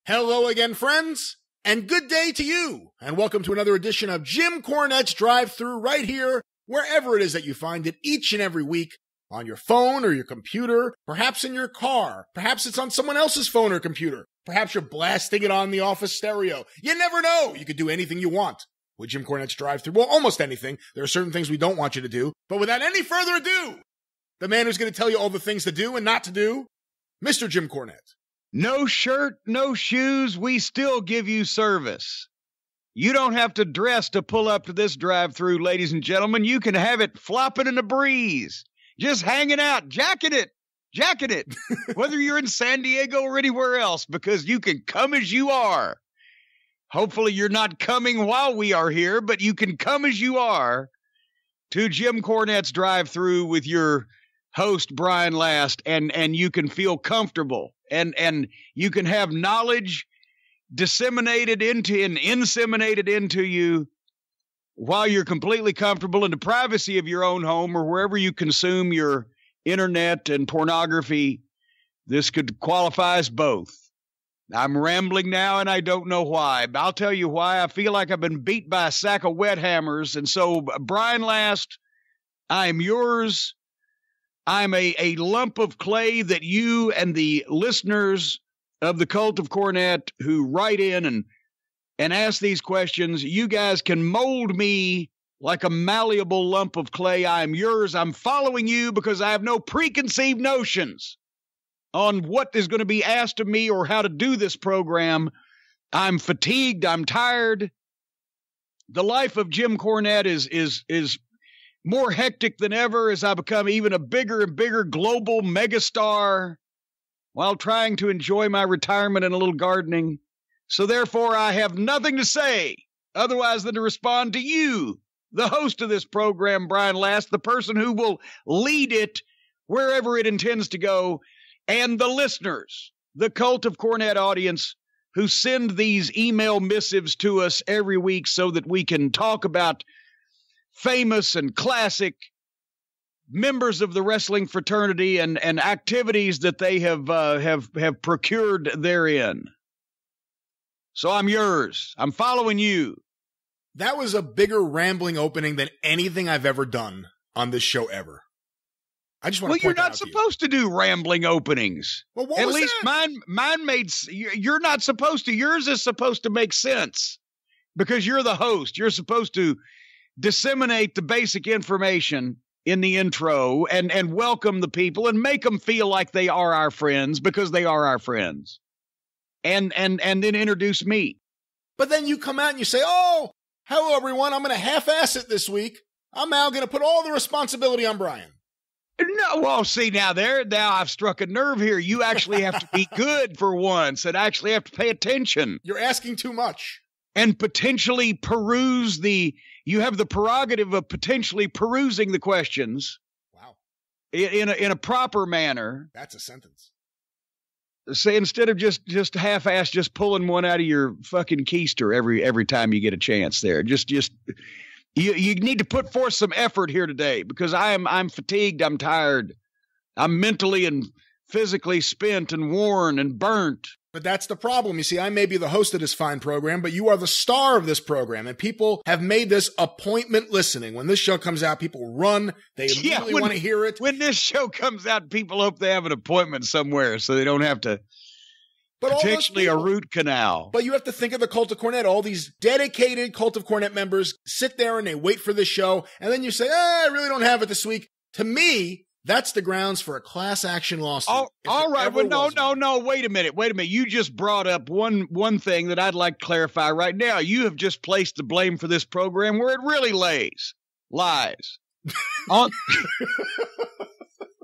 Hello again, friends, and good day to you, and welcome to another edition of Jim Cornette's Drive-Thru right here, wherever it is that you find it each and every week, on your phone or your computer, perhaps in your car, perhaps it's on someone else's phone or computer, perhaps you're blasting it on the office stereo. You never know. You could do anything you want with Jim Cornette's Drive-Thru. Well, almost anything. There are certain things we don't want you to do, but without any further ado, the man who's going to tell you all the things to do and not to do, Mr. Jim Cornette. No shirt, no shoes, we still give you service. You don't have to dress to pull up to this drive-thru, ladies and gentlemen. You can have it flopping in the breeze, just hanging out, jacking it, whether you're in San Diego or anywhere else, because you can come as you are. Hopefully you're not coming while we are here, but you can come as you are to Jim Cornette's Drive-Thru with your host, Brian Last, and you can feel comfortable. And you can have knowledge disseminated into and inseminated into you while you're completely comfortable in the privacy of your own home or wherever you consume your internet and pornography. This could qualify as both. I'm rambling now, and I don't know why. I'll tell you why. I feel like I've been beat by a sack of wet hammers. And so, Brian Last, I'm yours. I'm a lump of clay that you and the listeners of the Cult of Cornette who write in and ask these questions, you guys can mold me like a malleable lump of clay. I am yours. I'm following you because I have no preconceived notions on what is going to be asked of me or how to do this program. I'm fatigued. I'm tired. The life of Jim Cornette is more hectic than ever as I become even a bigger and bigger global megastar while trying to enjoy my retirement and a little gardening. So therefore, I have nothing to say otherwise than to respond to you, the host of this program, Brian Last, the person who will lead it wherever it intends to go, and the listeners, the Cult of Cornette audience, who send these email missives to us every week so that we can talk about famous and classic members of the wrestling fraternity and activities that they have procured therein. So I'm yours. I'm following you. That was a bigger rambling opening than anything I've ever done on this show ever. I just want to point that out. Well, you're not supposed to do rambling openings. Well, what At was least that? mine made. You're not supposed to. Yours is supposed to make sense because you're the host. You're supposed to disseminate the basic information in the intro and welcome the people and make them feel like they are our friends because they are our friends. And then introduce me. But then you come out and you say, oh, hello, everyone. I'm going to half-ass it this week. I'm now going to put all the responsibility on Brian. No, well, see, now I've struck a nerve here. You actually have to be good for once and actually have to pay attention. You're asking too much. And potentially peruse you have the prerogative of potentially perusing the questions. Wow. In a proper manner. That's a sentence. Say instead of just half-ass, just pulling one out of your fucking keister every time you get a chance there. Just you need to put forth some effort here today because I'm fatigued, I'm tired. I'm mentally and physically spent and worn and burnt. But that's the problem. You see, I may be the host of this fine program, but you are the star of this program, and people have made this appointment listening. When this show comes out, people run. They immediately want to hear it. When this show comes out, people hope they have an appointment somewhere so they don't have to potentially a root canal. But you have to think of the Cult of Cornette. All these dedicated Cult of Cornette members sit there and they wait for this show, and then you say, I really don't have it this week. To me, that's the grounds for a class action lawsuit. All right. Well, no. Wait a minute. You just brought up one thing that I'd like to clarify right now. You have just placed the blame for this program where it really lies. On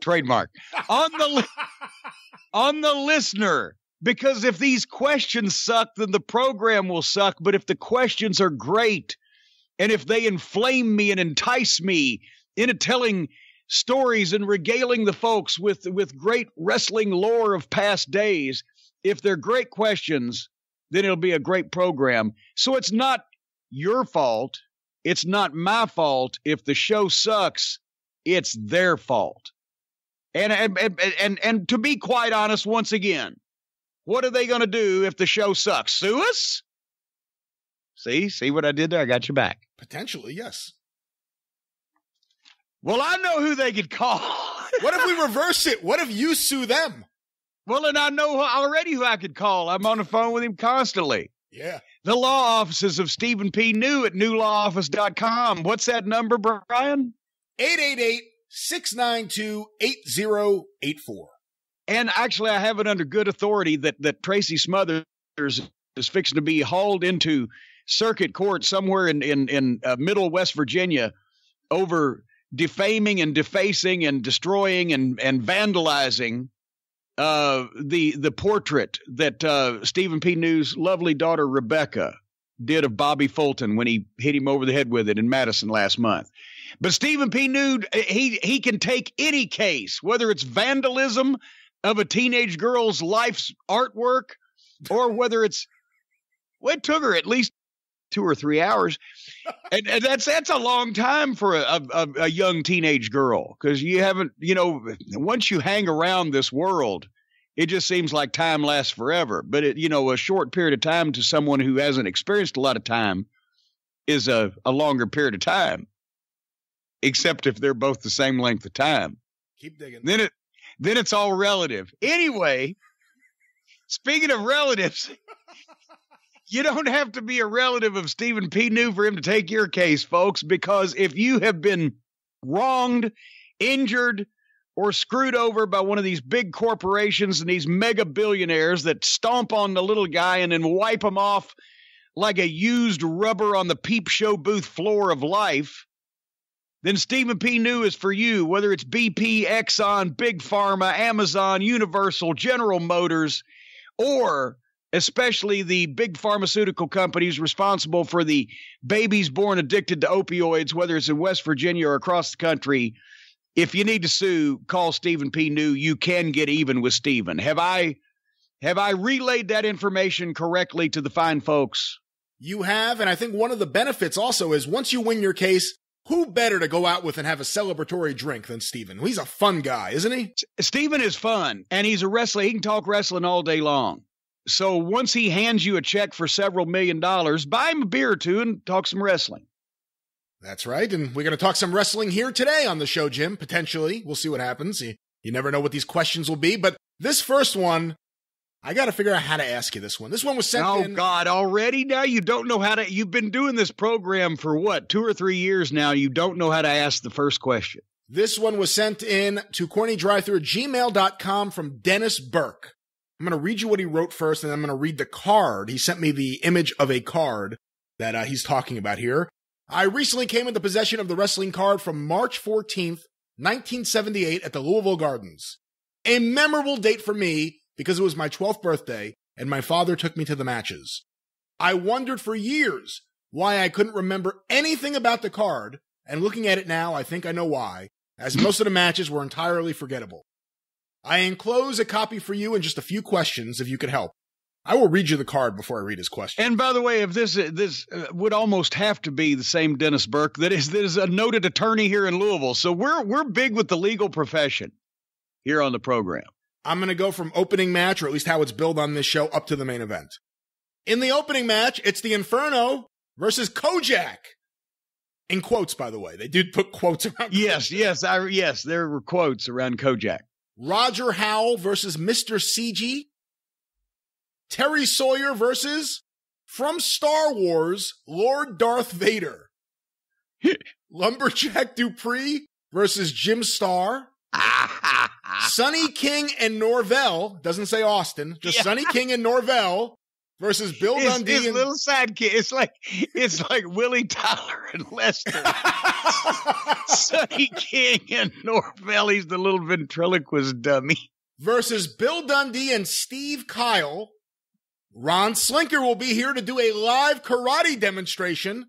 trademark. On the listener. Because if these questions suck, then the program will suck. But if the questions are great, and if they inflame me and entice me into telling stories and regaling the folks with great wrestling lore of past days, if they're great questions, then it'll be a great program. So it's not your fault. It's not my fault. If the show sucks, it's their fault. And to be quite honest, once again, What are they going to do if the show sucks? Sue us? See what I did there? I got your back. Potentially, yes. Well, I know who they could call. What if we reverse it? What if you sue them? Well, and I know already who I could call. I'm on the phone with him constantly. Yeah. The law offices of Stephen P. New at newlawoffice.com. What's that number, Brian? 888-692-8084. And actually, I have it under good authority that Tracy Smothers is fixing to be hauled into circuit court somewhere in middle West Virginia over defaming and defacing and destroying and vandalizing the portrait that Stephen P. New's lovely daughter Rebecca did of Bobby Fulton when he hit him over the head with it in Madison last month. But Stephen P. New, he can take any case, whether it's vandalism of a teenage girl's life's artwork, or whether it's, well, it took her at least 2 or 3 hours. And that's a long time for a young teenage girl, because you haven't, once you hang around this world, it just seems like time lasts forever. But a short period of time to someone who hasn't experienced a lot of time is a longer period of time, except if they're both the same length of time. Keep digging. Then it's all relative. Anyway, speaking of relatives, you don't have to be a relative of Stephen P. New for him to take your case, folks, because if you have been wronged, injured, or screwed over by one of these big corporations and these mega billionaires that stomp on the little guy and then wipe him off like a used rubber on the peep show booth floor of life, then Stephen P. New is for you, whether it's BP, Exxon, Big Pharma, Amazon, Universal, General Motors, or especially the big pharmaceutical companies responsible for the babies born addicted to opioids, whether it's in West Virginia or across the country. If you need to sue, call Stephen P. New. You can get even with Stephen. Have I relayed that information correctly to the fine folks? You have, and I think one of the benefits also is once you win your case, who better to go out with and have a celebratory drink than Stephen? He's a fun guy, isn't he? Stephen is fun, and he's a wrestler. He can talk wrestling all day long. So once he hands you a check for several $1 million, buy him a beer or two and talk some wrestling. That's right, and we're going to talk some wrestling here today on the show, Jim, potentially. We'll see what happens. You never know what these questions will be, but this first one, I got to figure out how to ask you this one. This one was sent in. Oh, God, already? Now you don't know how to. You've been doing this program for what, 2 or 3 years now. You don't know how to ask the first question. This one was sent in to CornyDriveThru@gmail.com from Dennis Burke. I'm going to read you what he wrote first, and then I'm going to read the card. He sent me the image of a card that he's talking about here. I recently came into possession of the wrestling card from March 14th, 1978 at the Louisville Gardens. A memorable date for me because it was my 12th birthday and my father took me to the matches. I wondered for years why I couldn't remember anything about the card, and looking at it now, I think I know why, as most of the matches were entirely forgettable. I enclose a copy for you and just a few questions if you could help. I will read you the card before I read his question. And by the way, if this would almost have to be the same Dennis Burke that is a noted attorney here in Louisville. So we're big with the legal profession here on the program. I'm going to go from opening match, or at least how it's billed on this show, up to the main event. In the opening match, it's the Inferno versus Kojak. In quotes, by the way. They did put quotes around Yes, Kojak. yes, there were quotes around Kojak. Roger Howell versus Mr. CG. Terry Sawyer versus, from Star Wars, Lord Darth Vader. Lumberjack Dupree versus Jim Starr. Sonny King and Norvell, doesn't say Austin, just Sonny King and Norvell versus Bill Dundee. His little sidekick. It's like Willie Tyler and Lester. Sonny King and Norvell, he's the little ventriloquist dummy. Versus Bill Dundee and Steve Kyle. Ron Slinker will be here to do a live karate demonstration.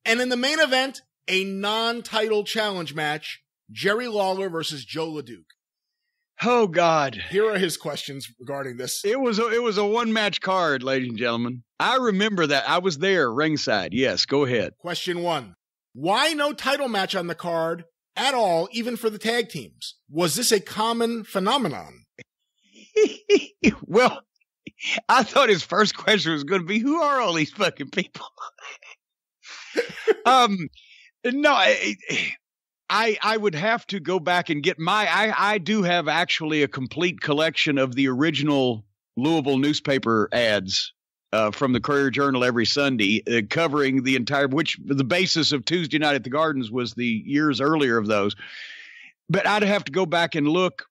And in the main event, a non-title challenge match, Jerry Lawler versus Joe Laduke. Oh, God. Here are his questions regarding this. It was a one-match card, ladies and gentlemen. I remember that. I was there ringside. Yes, go ahead. Question 1. Why no title match on the card at all, even for the tag teams? Was this a common phenomenon? Well, I thought his first question was going to be, who are all these fucking people? No, I would have to go back and get I do have actually a complete collection of the original Louisville newspaper ads from the Courier-Journal every Sunday, covering the entire, which the basis of Tuesday Night at the Gardens was the years earlier of those. But I'd have to go back and look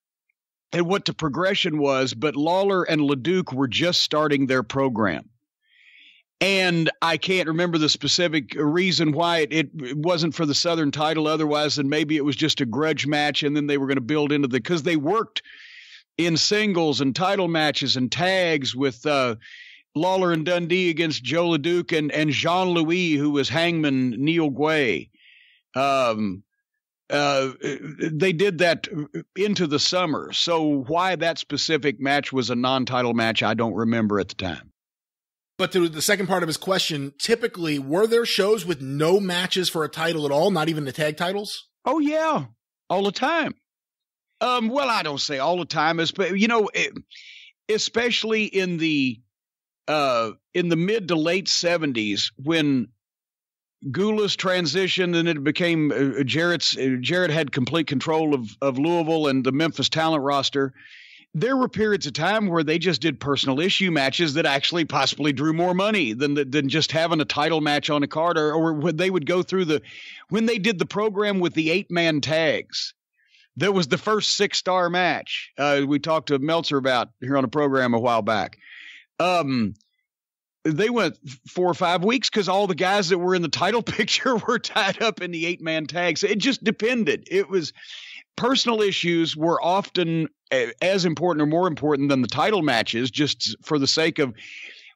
at what the progression was. But Lawler and Laduke were just starting their program. And I can't remember the specific reason why it wasn't for the Southern title otherwise than maybe it was just a grudge match. And then they were going to build into because they worked in singles and title matches and tags with Lawler and Dundee against Joe Laduke and Jean-Louis, who was Hangman Neil Guay. They did that into the summer. So why that specific match was a non-title match, I don't remember at the time. But to the second part of his question, typically, were there shows with no matches for a title at all, not even the tag titles? Oh, yeah, all the time. Well, I don't say all the time, especially in the mid to late 70s when Goldust transitioned and it became Jarrett had complete control of Louisville and the Memphis talent roster. There were periods of time where they just did personal issue matches that actually possibly drew more money than just having a title match on a card, or when they would go through when they did the program with the 8-man tags. That was the first 6-star match we talked to Meltzer about here on a program a while back. They went 4 or 5 weeks because all the guys that were in the title picture were tied up in the 8-man tags. It just depended. It was personal issues were often as important or more important than the title matches, just for the sake of.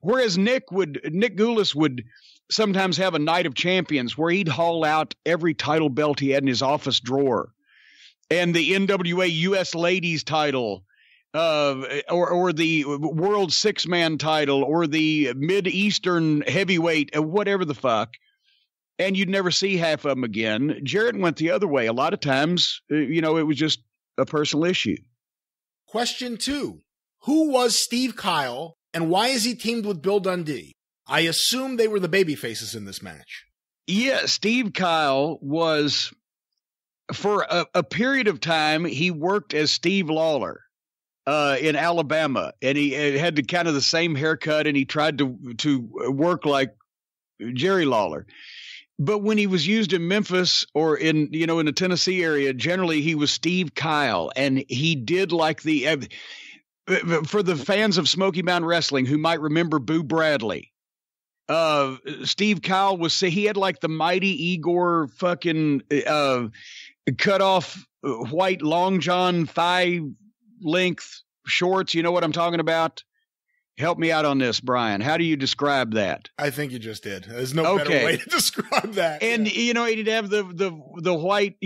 Whereas Nick Goldust would sometimes have a night of champions where he'd haul out every title belt he had in his office drawer, and the NWA U.S. Ladies title. Or the World 6-man title, or the Mid-Eastern heavyweight, whatever the fuck, and you'd never see half of them again. Jarrett went the other way. A lot of times, it was just a personal issue. Question 2. Who was Steve Kyle, and why is he teamed with Bill Dundee? I assume they were the baby faces in this match. Yeah, Steve Kyle was, for a period of time, he worked as Steve Lawler. In Alabama, and he had kind of the same haircut, and he tried to work like Jerry Lawler. But when he was used in Memphis or in the Tennessee area, generally he was Steve Kyle, and he did like for the fans of Smoky Mountain Wrestling who might remember Boo Bradley. Steve Kyle he had like the Mighty Igor fucking cut off white long john thigh length shorts. You know what I'm talking about? Help me out on this, Brian. How do you describe that? I think you just did. There's no better way to describe that. And he'd have the white,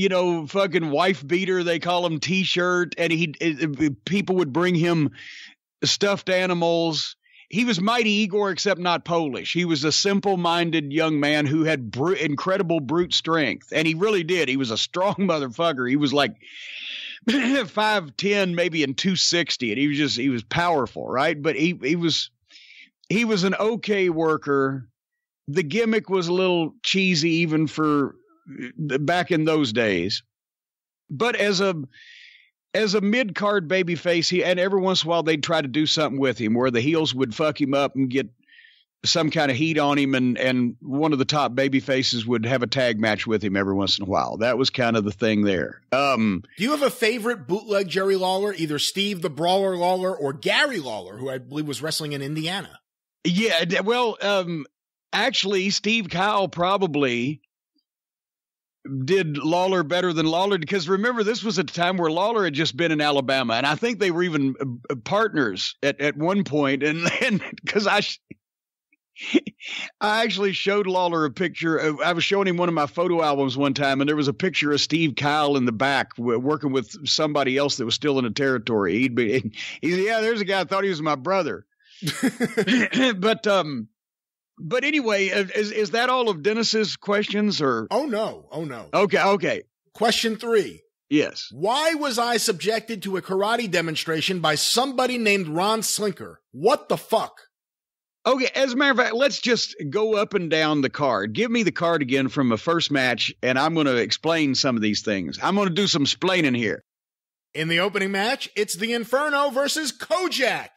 fucking wife beater, they call him, t-shirt, and people would bring him stuffed animals. He was Mighty Igor, except not Polish. He was a simple-minded young man who had incredible brute strength, and he really did. He was a strong motherfucker. He was like 5'10", maybe, and 260, and he was powerful, right? But he was an okay worker. The gimmick was a little cheesy even for back in those days. But as a mid-card babyface, and every once in a while they'd try to do something with him where the heels would fuck him up and get some kind of heat on him, and one of the top baby faces would have a tag match with him every once in a while. That was kind of the thing there. Do you have a favorite bootleg Jerry Lawler, either Steve the Brawler Lawler or Gary Lawler, who I believe was wrestling in Indiana? Yeah, well, actually, Steve Kyle probably did Lawler better than Lawler, because remember, this was at a time where Lawler had just been in Alabama, and I think they were even partners at one point, and because I actually showed Lawler a picture. I was showing him one of my photo albums one time, and there was a picture of Steve Kyle in the back working with somebody else that was still in the territory. He said, yeah, there's a guy I thought he was my brother. But anyway, is that all of Dennis's questions, or? Oh no. Okay. Question 3. Yes. Why was I subjected to a karate demonstration by somebody named Ron Slinker? What the fuck? Okay, as a matter of fact, let's just go up and down the card. Give me the card again from the first match, and I'm going to explain some of these things. I'm going to do some splaining here. In the opening match, it's the Inferno versus Kojak.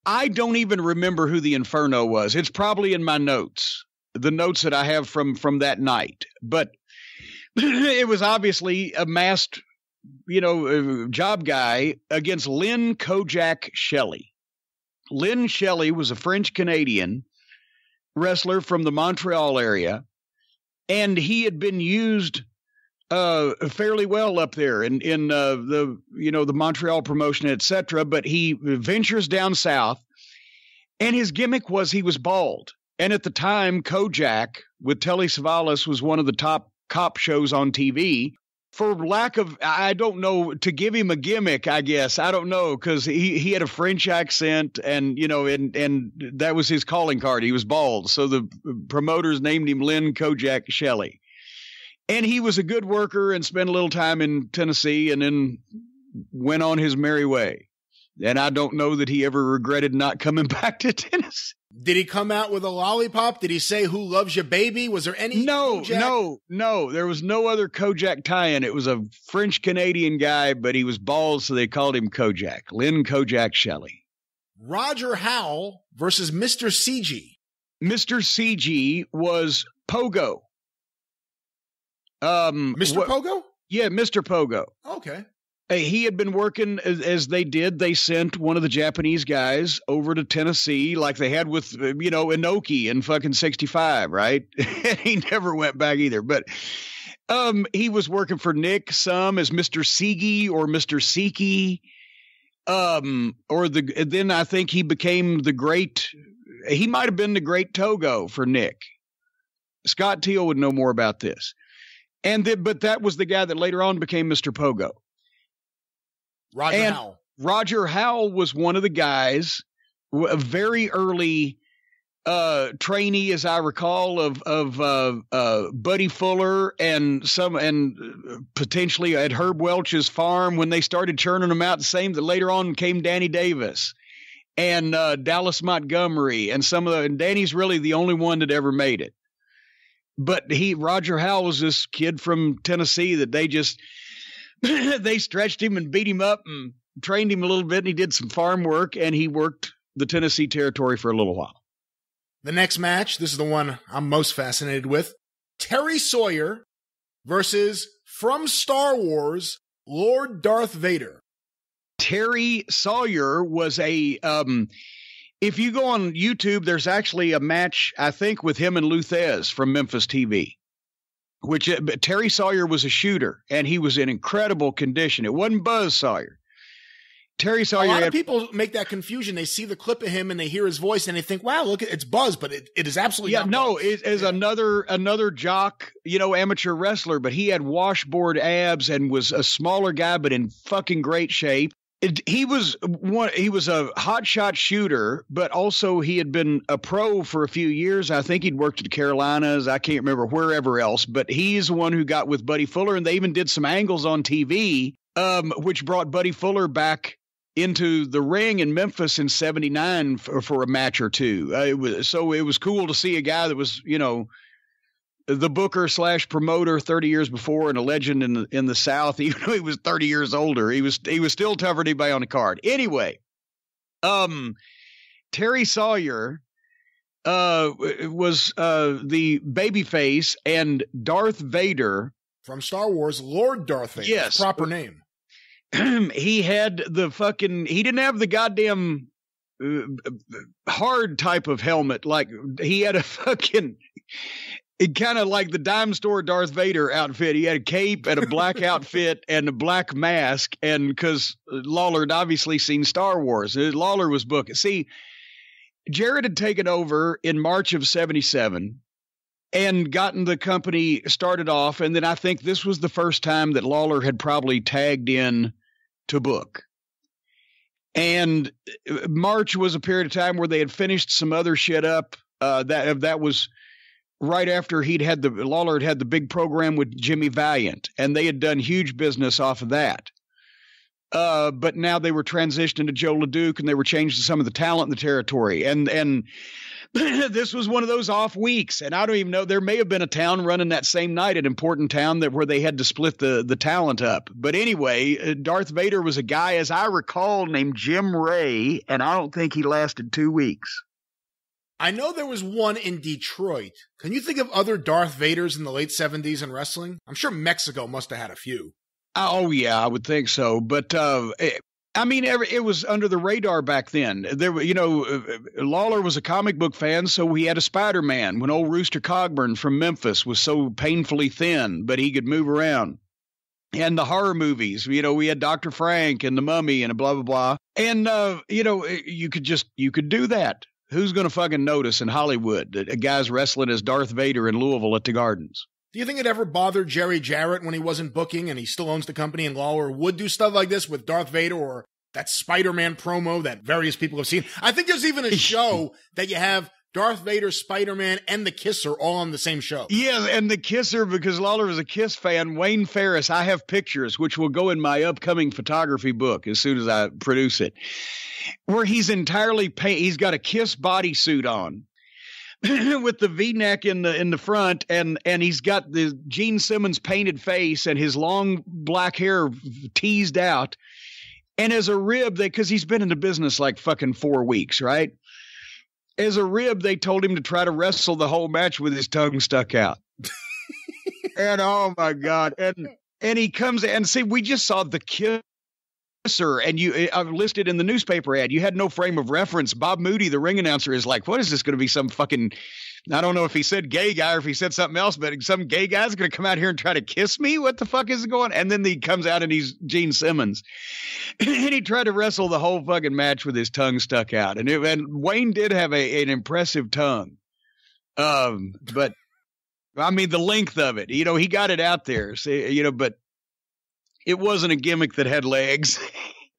I don't even remember who the Inferno was. It's probably in my notes, the notes that I have from that night. But it was obviously a masked, job guy against Lynn Kojak Shelley. Lynn Shelley was a French-Canadian wrestler from the Montreal area, and he had been used fairly well up there in the Montreal promotion, etc. But he ventures down south, and his gimmick was he was bald. And at the time, Kojak with Telly Savalas was one of the top cop shows on TV. For lack of, I don't know, to give him a gimmick, I guess. I don't know, because he had a French accent, and that was his calling card. He was bald. So the promoters named him Lynn Kojak Shelley. And he was a good worker and spent a little time in Tennessee and then went on his merry way. And I don't know that he ever regretted not coming back to Tennessee. Did he come out with a lollipop? Did he say, "Who loves you, baby"? Was there any? No. There was no other Kojak tie-in. It was a French-Canadian guy, but he was bald, so they called him Kojak. Lynn Kojak Shelley. Roger Howell versus Mr. CG. Mr. CG was Pogo. Mr. Pogo? Yeah, Mr. Pogo. Okay. He had been working as they did. They sent one of the Japanese guys over to Tennessee like they had with, Inoki in fucking 65, right? And he never went back either. But he was working for Nick some as Mr. Sigi or Mr. Siki. Then I think he became he might have been the Great Togo for Nick. Scott Teal would know more about this. But that was the guy that later on became Mr. Pogo. Roger Howell was one of the guys, a very early trainee, as I recall, of Buddy Fuller and potentially at Herb Welch's farm when they started churning them out. The same that later on came Danny Davis and Dallas Montgomery and and Danny's really the only one that ever made it. But Roger Howell was this kid from Tennessee that they stretched him and beat him up and trained him a little bit, and he did some farm work, and he worked the Tennessee territory for a little while. The next match, this is the one I'm most fascinated with. Terry Sawyer versus, from Star Wars, Lord Darth Vader. Terry Sawyer was if you go on YouTube, there's actually a match, I think, with him and Luthez from Memphis TV. Terry Sawyer was a shooter, and he was in incredible condition. It wasn't Buzz Sawyer. Terry Sawyer. A lot of people make that confusion. They see the clip of him and they hear his voice and they think, "Wow, look, it's Buzz," but it is absolutely not Buzz. It is another jock, amateur wrestler, but he had washboard abs and was a smaller guy, but in fucking great shape. He was a hotshot shooter, but also he had been a pro for a few years. I think he'd worked at the Carolinas. I can't remember wherever else, but he's the one who got with Buddy Fuller, and they even did some angles on TV, which brought Buddy Fuller back into the ring in Memphis in '79 for a match or two. It was cool to see a guy that was, the booker / promoter 30 years before and a legend in the South. Even though he was 30 years older, he was still tougher than anybody on the card. Anyway, Terry Sawyer was the babyface, and Darth Vader from Star Wars, Lord Darth Vader. Yes, proper name. He had he didn't have the goddamn hard type of helmet. Like he had a fucking. It kind of like the dime store Darth Vader outfit. He had a cape and a black outfit and a black mask. And because Lawler had obviously seen Star Wars, Lawler was booking. See, Jarrett had taken over in March of '77 and gotten the company started off. And then I think this was the first time that Lawler had probably tagged in to book. And March was a period of time where they had finished some other shit up. That was right after Lawler had had the big program with Jimmy Valiant, and they had done huge business off of that. But now they were transitioning to Joe Laduke, and they were changing some of the talent in the territory. And this was one of those off weeks. And I don't even know, there may have been a town running that same night, an important town where they had to split the talent up. But anyway, Darth Vader was a guy, as I recall, named Jim Ray, and I don't think he lasted 2 weeks. I know there was one in Detroit. Can you think of other Darth Vaders in the late 70s in wrestling? I'm sure Mexico must have had a few. Oh, yeah, I would think so. But, I mean, it was under the radar back then. Lawler was a comic book fan, so he had a Spider-Man when old Rooster Cogburn from Memphis was so painfully thin, but he could move around. And the horror movies, we had Dr. Frank and The Mummy and blah, blah, blah. And, you could do that. Who's going to fucking notice in Hollywood that a guy's wrestling as Darth Vader in Louisville at the Gardens? Do you think it ever bothered Jerry Jarrett when he wasn't booking and he still owns the company and Lawler would do stuff like this with Darth Vader or that Spider-Man promo that various people have seen? I think there's even a show that you have Darth Vader, Spider-Man, and the Kisser all on the same show. Yeah, and the Kisser, because Lawler was a Kiss fan, Wayne Ferris, I have pictures, which will go in my upcoming photography book as soon as I produce it, where he's entirely he's got a Kiss bodysuit on. With the V-neck in the front, and he's got the Gene Simmons painted face and his long black hair teased out. And as a rib, because he's been in the business like fucking 4 weeks, right? As a rib, they told him to try to wrestle the whole match with his tongue stuck out. And oh my God. And he comes and see, we just saw the Kisser, and I've listed in the newspaper ad, you had no frame of reference. Bob Moody, the ring announcer, is like, what is this going to be? Some fucking, I don't know if he said gay guy or if he said something else, but some gay guy's going to come out here and try to kiss me? What the fuck is going on? And then he comes out and he's Gene Simmons. And he tried to wrestle the whole fucking match with his tongue stuck out. And Wayne did have an impressive tongue. But I mean, the length of it, he got it out there, but it wasn't a gimmick that had legs.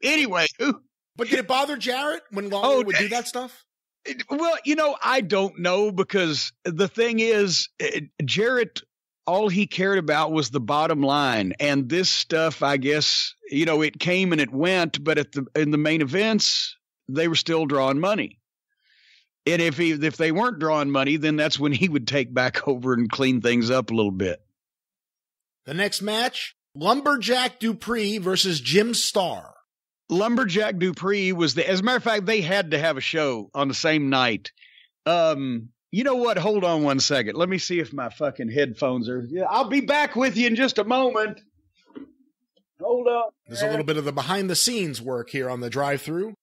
Anyway. But did it bother Jarrett when Lawler would do that stuff? Well, I don't know, because the thing is, Jarrett, all he cared about was the bottom line. And this stuff, I guess, it came and it went, but in the main events, they were still drawing money. And if they weren't drawing money, then that's when he would take back over and clean things up a little bit. The next match, Lumberjack Dupree versus Jim Starr. Lumberjack Dupree was as a matter of fact, they had to have a show on the same night. You know what? Hold on one second. Let me see if my fucking headphones are. Yeah, I'll be back with you in just a moment. Hold on. There's a little bit of the behind the scenes work here on the Drive-Thru.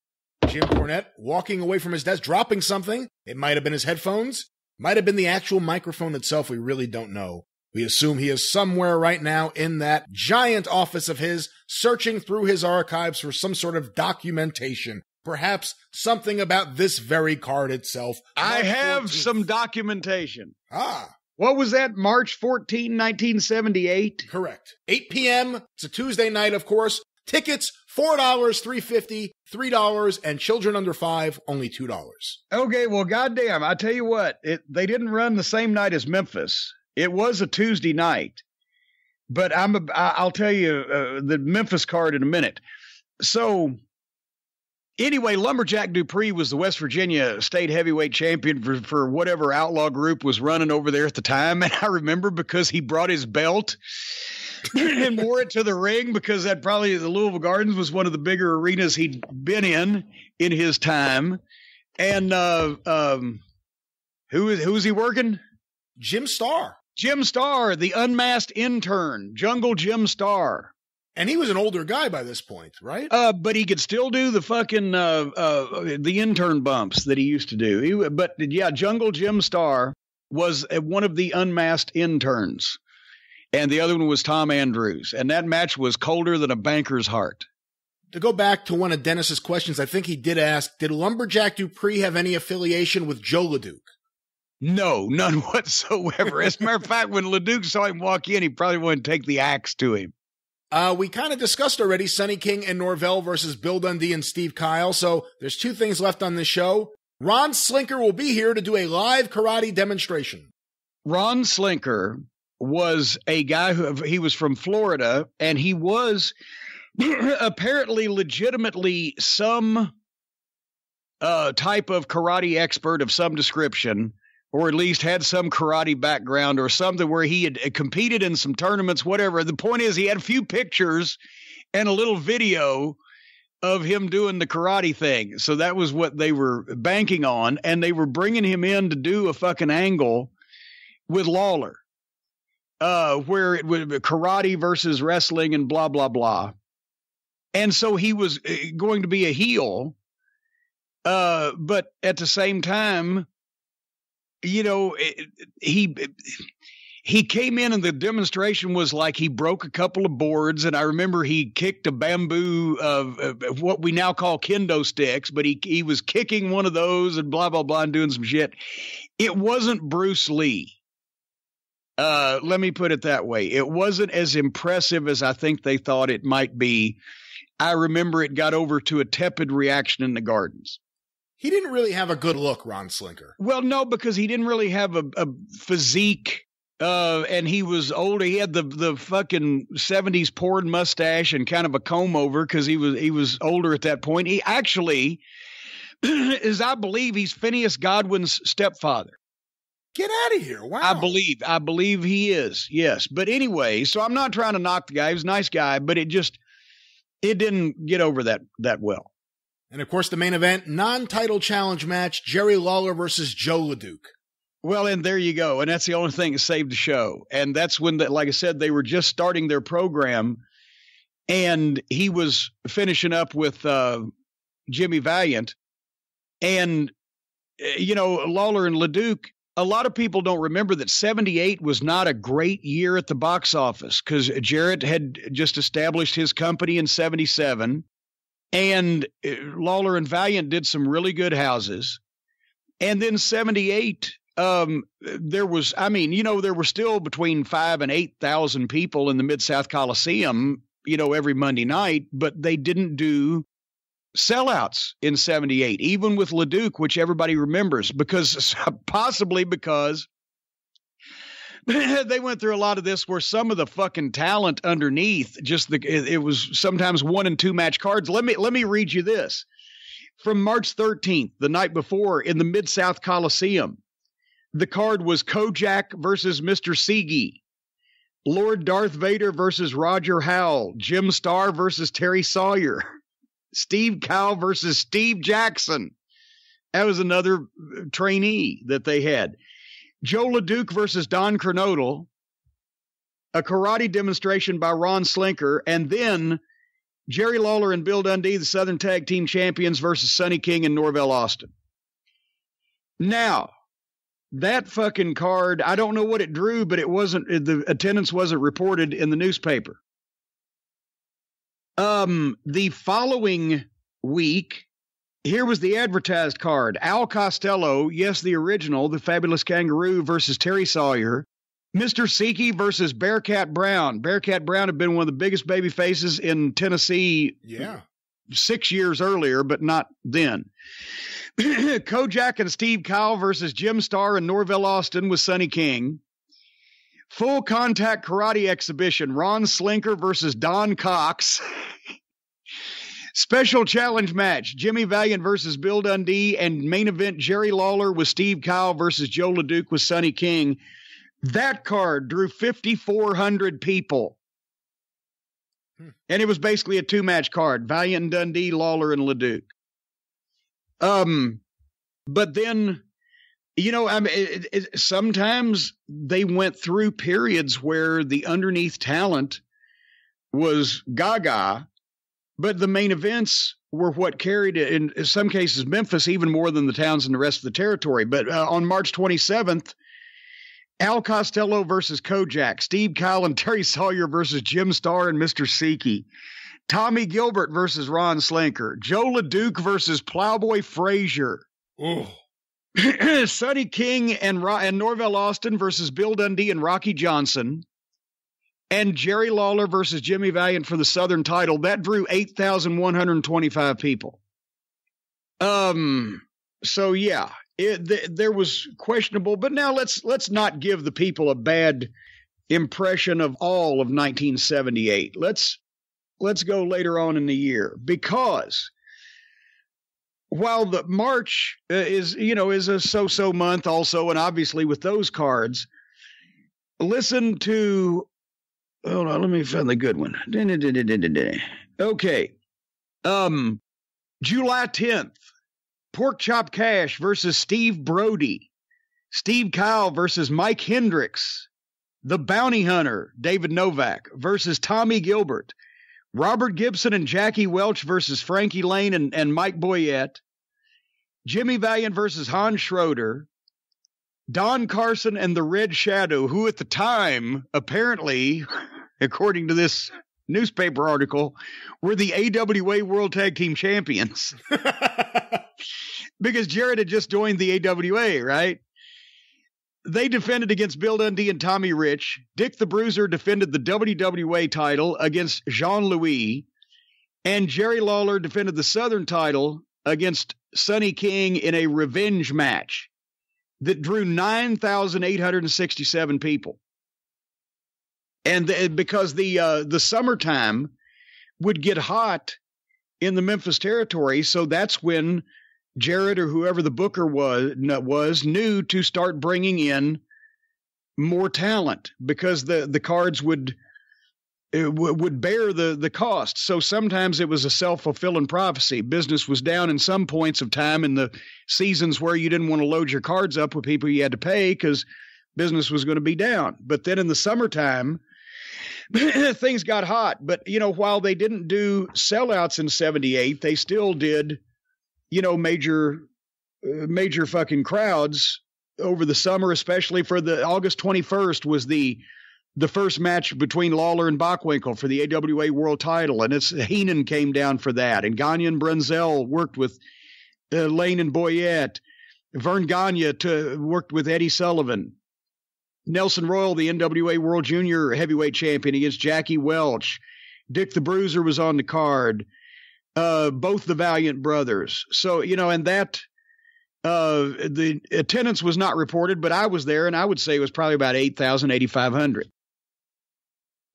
Jim Cornette walking away from his desk, dropping something. It might have been his headphones. Might have been the actual microphone itself. We really don't know. We assume he is somewhere right now in that giant office of his, searching through his archives for some sort of documentation. Perhaps something about this very card itself. I have some documentation. Ah. What was that? March 14, 1978? Correct. 8 p.m. It's a Tuesday night, of course. Tickets, $4, $3.50, $3, and children under 5, only $2. Okay, well, goddamn, I tell you what, they didn't run the same night as Memphis. It was a Tuesday night, but I'll tell you the Memphis card in a minute. So anyway, Lumberjack Dupree was the West Virginia state heavyweight champion for whatever outlaw group was running over there at the time. And I remember because he brought his belt and wore it to the ring, because that probably the Louisville Gardens was one of the bigger arenas he'd been in his time. And who was he working? Jim Starr. Jim Starr, the unmasked intern, Jungle Jim Starr. And he was an older guy by this point, right? But he could still do the fucking the intern bumps that he used to do. But yeah, Jungle Jim Starr was one of the unmasked interns, and the other one was Tom Andrews. And that match was colder than a banker's heart. To go back to one of Dennis's questions, I think he did ask, did Lumberjack Dupree have any affiliation with Joe Laduke? No, none whatsoever. As a matter of fact, when Laduke saw him walk in, he probably wouldn't take the axe to him. We kind of discussed already Sonny King and Norvell versus Bill Dundee and Steve Kyle, so there's 2 things left on this show. Ron Slinker will be here to do a live karate demonstration. Ron Slinker was a guy he was from Florida, and he was apparently legitimately some type of karate expert of some description, or at least had some karate background or something where he had competed in some tournaments, whatever. The point is, he had a few pictures and a little video of him doing the karate thing. So that was what they were banking on. And they were bringing him in to do a fucking angle with Lawler, where it would be karate versus wrestling and blah, blah, blah. And so he was going to be a heel. But at the same time, you know, he came in and the demonstration was like he broke a couple of boards. And I remember he kicked a bamboo of what we now call kendo sticks, but he was kicking one of those and blah, blah, blah, and doing some shit. It wasn't Bruce Lee. Let me put it that way. It wasn't as impressive as I think they thought it might be. I remember it got over to a tepid reaction in the Gardens. He didn't really have a good look, Ron Slinker. Well, no, because he didn't really have a physique, and he was older. He had the fucking 70s porn mustache and kind of a comb over because he was older at that point. He actually, I believe he's Phineas Godwin's stepfather. Get out of here. Wow. I believe he is. Yes. But anyway, so I'm not trying to knock the guy. He was a nice guy, but it didn't get over that well. And of course, the main event, non-title challenge match, Jerry Lawler versus Joe Laduke. Well, and there you go. And that's the only thing that saved the show. And that's when, like I said, they were just starting their program. And he was finishing up with Jimmy Valiant. And, you know, Lawler and Laduke, a lot of people don't remember that 78 was not a great year at the box office because Jarrett had just established his company in 77. And Lawler and Valiant did some really good houses. And then 78, there were still between 5,000 and 8,000 people in the Mid-South Coliseum, you know, every Monday night, but they didn't do sellouts in 78, even with Laduke, which everybody remembers, possibly because they went through a lot of this where some of the fucking talent underneath it was sometimes 1 and 2 match cards. Let me read you this from March 13th, the night before in the Mid-South Coliseum. The card was Kojak versus Mr. Seagee, Lord Darth Vader versus Roger Howell, Jim Starr versus Terry Sawyer, Steve Kyle versus Steve Jackson. That was another trainee that they had. Joe Laduke versus Don Kernodle, a karate demonstration by Ron Slinker, and then Jerry Lawler and Bill Dundee, the Southern Tag Team Champions, versus Sonny King and Norvell Austin. Now, that fucking card, I don't know what it drew, but the attendance wasn't reported in the newspaper. The following week, here was the advertised card. Al Costello, yes, the original, the Fabulous Kangaroo versus Terry Sawyer. Mr. Seekey versus Bearcat Brown. Bearcat Brown had been one of the biggest baby faces in Tennessee 6 years earlier, but not then. Kojak and Steve Kyle versus Jim Starr and Norvell Austin with Sonny King. Full contact karate exhibition. Ron Slinker versus Don Cox. Special challenge match, Jimmy Valiant versus Bill Dundee, and main event, Jerry Lawler with Steve Kyle versus Joe Laduke with Sonny King. That card drew 5,400 people. And it was basically a 2-match card, Valiant and Dundee, Lawler and Laduke. But then, you know, sometimes they went through periods where the underneath talent was gaga, but the main events were what carried it, in some cases, Memphis, even more than the towns in the rest of the territory. But on March 27th, Al Costello versus Kojak, Steve Kyle and Terry Sawyer versus Jim Starr and Mr. Seekey, Tommy Gilbert versus Ron Slinker, Joe Laduke versus Plowboy Frazier, Sonny King and Norvell Austin versus Bill Dundee and Rocky Johnson, and Jerry Lawler versus Jimmy Valiant for the Southern title. That drew 8,125 people. So yeah, there was questionable, but now let's not give the people a bad impression of all of 1978. Let's go later on in the year, because while the March is a so-so month also, and obviously with those cards, listen to, hold on, let me find the good one. Okay. July 10th, Pork Chop Cash versus Steve Brody. Steve Kyle versus Mike Hendricks. The Bounty Hunter, David Novak, versus Tommy Gilbert. Robert Gibson and Jackie Welch versus Frankie Lane and Mike Boyette. Jimmy Valiant versus Hans Schroeder. Don Carson and the Red Shadow, who at the time, apparently, according to this newspaper article, were the AWA World Tag Team Champions. Because Jarrett had just joined the AWA, right? They defended against Bill Dundee and Tommy Rich. Dick the Bruiser defended the WWA title against Jean-Louis. And Jerry Lawler defended the Southern title against Sonny King in a revenge match that drew 9,867 people. And because the summertime would get hot in the Memphis territory, so that's when Jarrett or whoever the booker was knew to start bringing in more talent, because the cards would bear the cost. So sometimes it was a self-fulfilling prophecy. Business was down in some points of time in the seasons where you didn't want to load your cards up with people you had to pay because business was going to be down. But then in the summertime, things got hot. But, while they didn't do sellouts in 78, they still did, major fucking crowds over the summer, especially for the August 21st was the first match between Lawler and Bockwinkel for the AWA World Title. And Heenan came down for that. And Gagne and Brunzell worked with Lane and Boyette. Vern Gagne worked with Eddie Sullivan. Nelson Royal, the NWA World Junior Heavyweight Champion, against Jackie Welch. Dick the Bruiser was on the card. Both the Valiant brothers. So, and that, the attendance was not reported, but I was there, and I would say it was probably about 8,000, 8,500.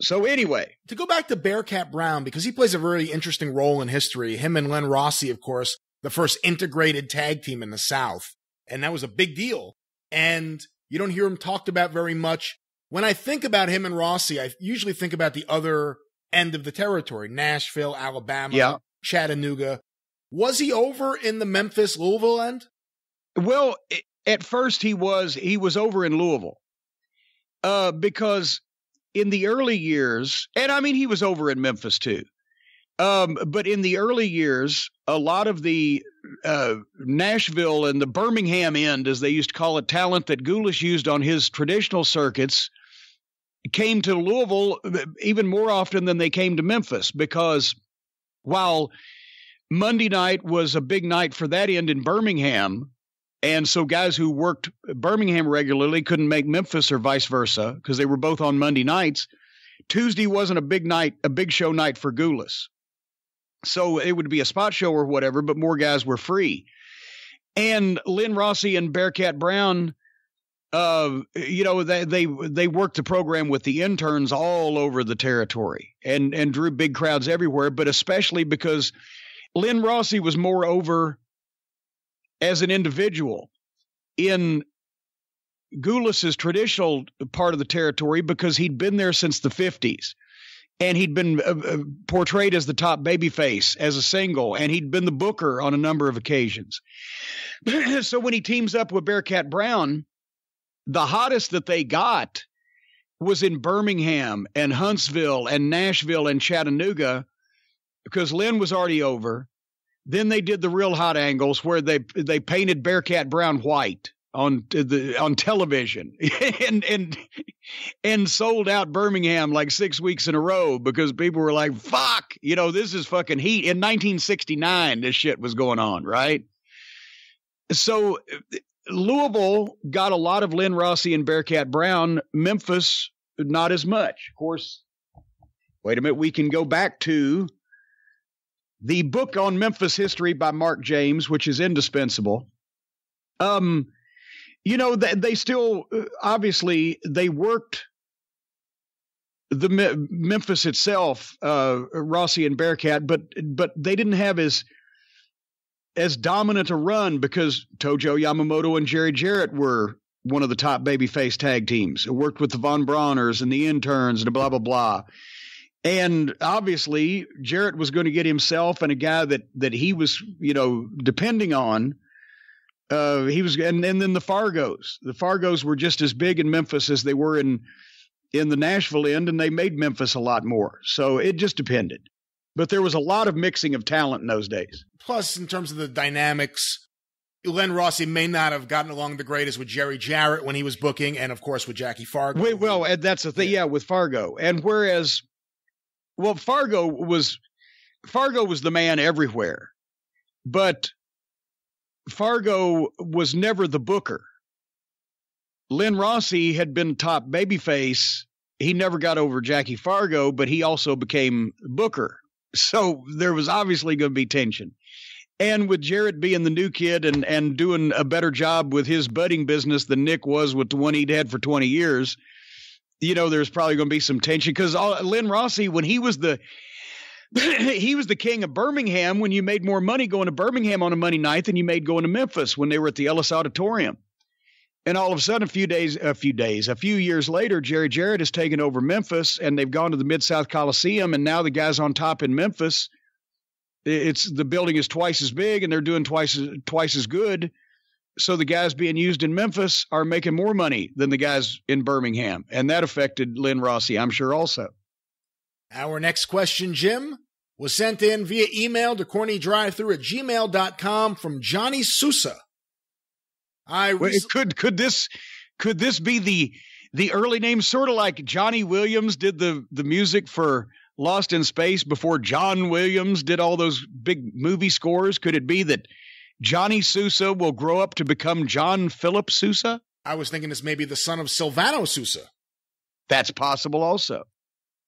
So anyway. To go back to Bearcat Brown, because he plays a very interesting role in history, him and Len Rossi, of course, the first integrated tag team in the South. And that was a big deal. And you don't hear him talked about very much. When I think about him and Rossi, I usually think about the other end of the territory, Nashville, Alabama, Chattanooga. Was he over in the Memphis, Louisville end? Well, at first he was over in Louisville. Because in the early years, and I mean, he was over in Memphis too. But in the early years, a lot of the Nashville and the Birmingham end, as they used to call it, talent that Goldust used on his traditional circuits came to Louisville even more often than they came to Memphis, because while Monday night was a big night for that end in Birmingham, and so guys who worked Birmingham regularly couldn't make Memphis or vice versa because they were both on Monday nights, Tuesday wasn't a big show night for Goldust. So it would be a spot show or whatever, but more guys were free. And Len Rossi and Bearcat Brown, they worked the program with the interns all over the territory and drew big crowds everywhere, but especially because Len Rossi was more over as an individual in Goldust's traditional part of the territory because he'd been there since the 50s. And he'd been portrayed as the top babyface as a single, and he'd been the booker on a number of occasions. So when he teams up with Bearcat Brown, the hottest that they got was in Birmingham and Huntsville and Nashville and Chattanooga, because Len was already over. Then they did the real hot angles where they painted Bearcat Brown white on television and sold out Birmingham like 6 weeks in a row because people were like, fuck, this is fucking heat. In 1969, this shit was going on, right? So Louisville got a lot of Len Rossi and Bearcat Brown. Memphis, not as much. Of course, wait a minute, we can go back to the book on Memphis history by Mark James, which is indispensable. You know, they still, obviously, they worked the Memphis itself, Rossi and Bearcat, but they didn't have as dominant a run because Tojo Yamamoto and Jerry Jarrett were one of the top babyface tag teams. It worked with the Von Brauners and the interns and blah, blah, blah. And obviously, Jarrett was going to get himself and a guy that he was, you know, depending on. He was, and then the Fargos. The Fargos were just as big in Memphis as they were in the Nashville end, and they made Memphis a lot more. So it just depended. But there was a lot of mixing of talent in those days. Plus, in terms of the dynamics, Len Rossi may not have gotten along the greatest with Jerry Jarrett when he was booking, and of course with Jackie Fargo. Well, and that's the thing, yeah, with Fargo. And whereas, well, Fargo was the man everywhere, but Fargo was never the booker. Len Rossi had been top babyface. He never got over Jackie Fargo, but he also became booker. So there was obviously going to be tension. And with Jarrett being the new kid and doing a better job with his budding business than Nick was with the one he'd had for 20 years, you know, there's probably going to be some tension because Len Rossi, when he was the king of Birmingham, when you made more money going to Birmingham on a Monday night than you made going to Memphis when they were at the Ellis Auditorium. And all of a sudden, a few years later, Jerry Jarrett has taken over Memphis and they've gone to the Mid-South Coliseum. And now the guys on top in Memphis, the building is twice as big and they're doing twice as good. So the guys being used in Memphis are making more money than the guys in Birmingham. And that affected Len Rossi, I'm sure, also. Our next question, Jim, was sent in via email to CornyDriveThru@gmail.com from Johnny Sousa. Could this be the early name, sort of like Johnny Williams did the music for Lost in Space before John Williams did all those big movie scores? Could it be that Johnny Sousa will grow up to become John Philip Sousa? I was thinking this may be the son of Silvano Sousa. That's possible also.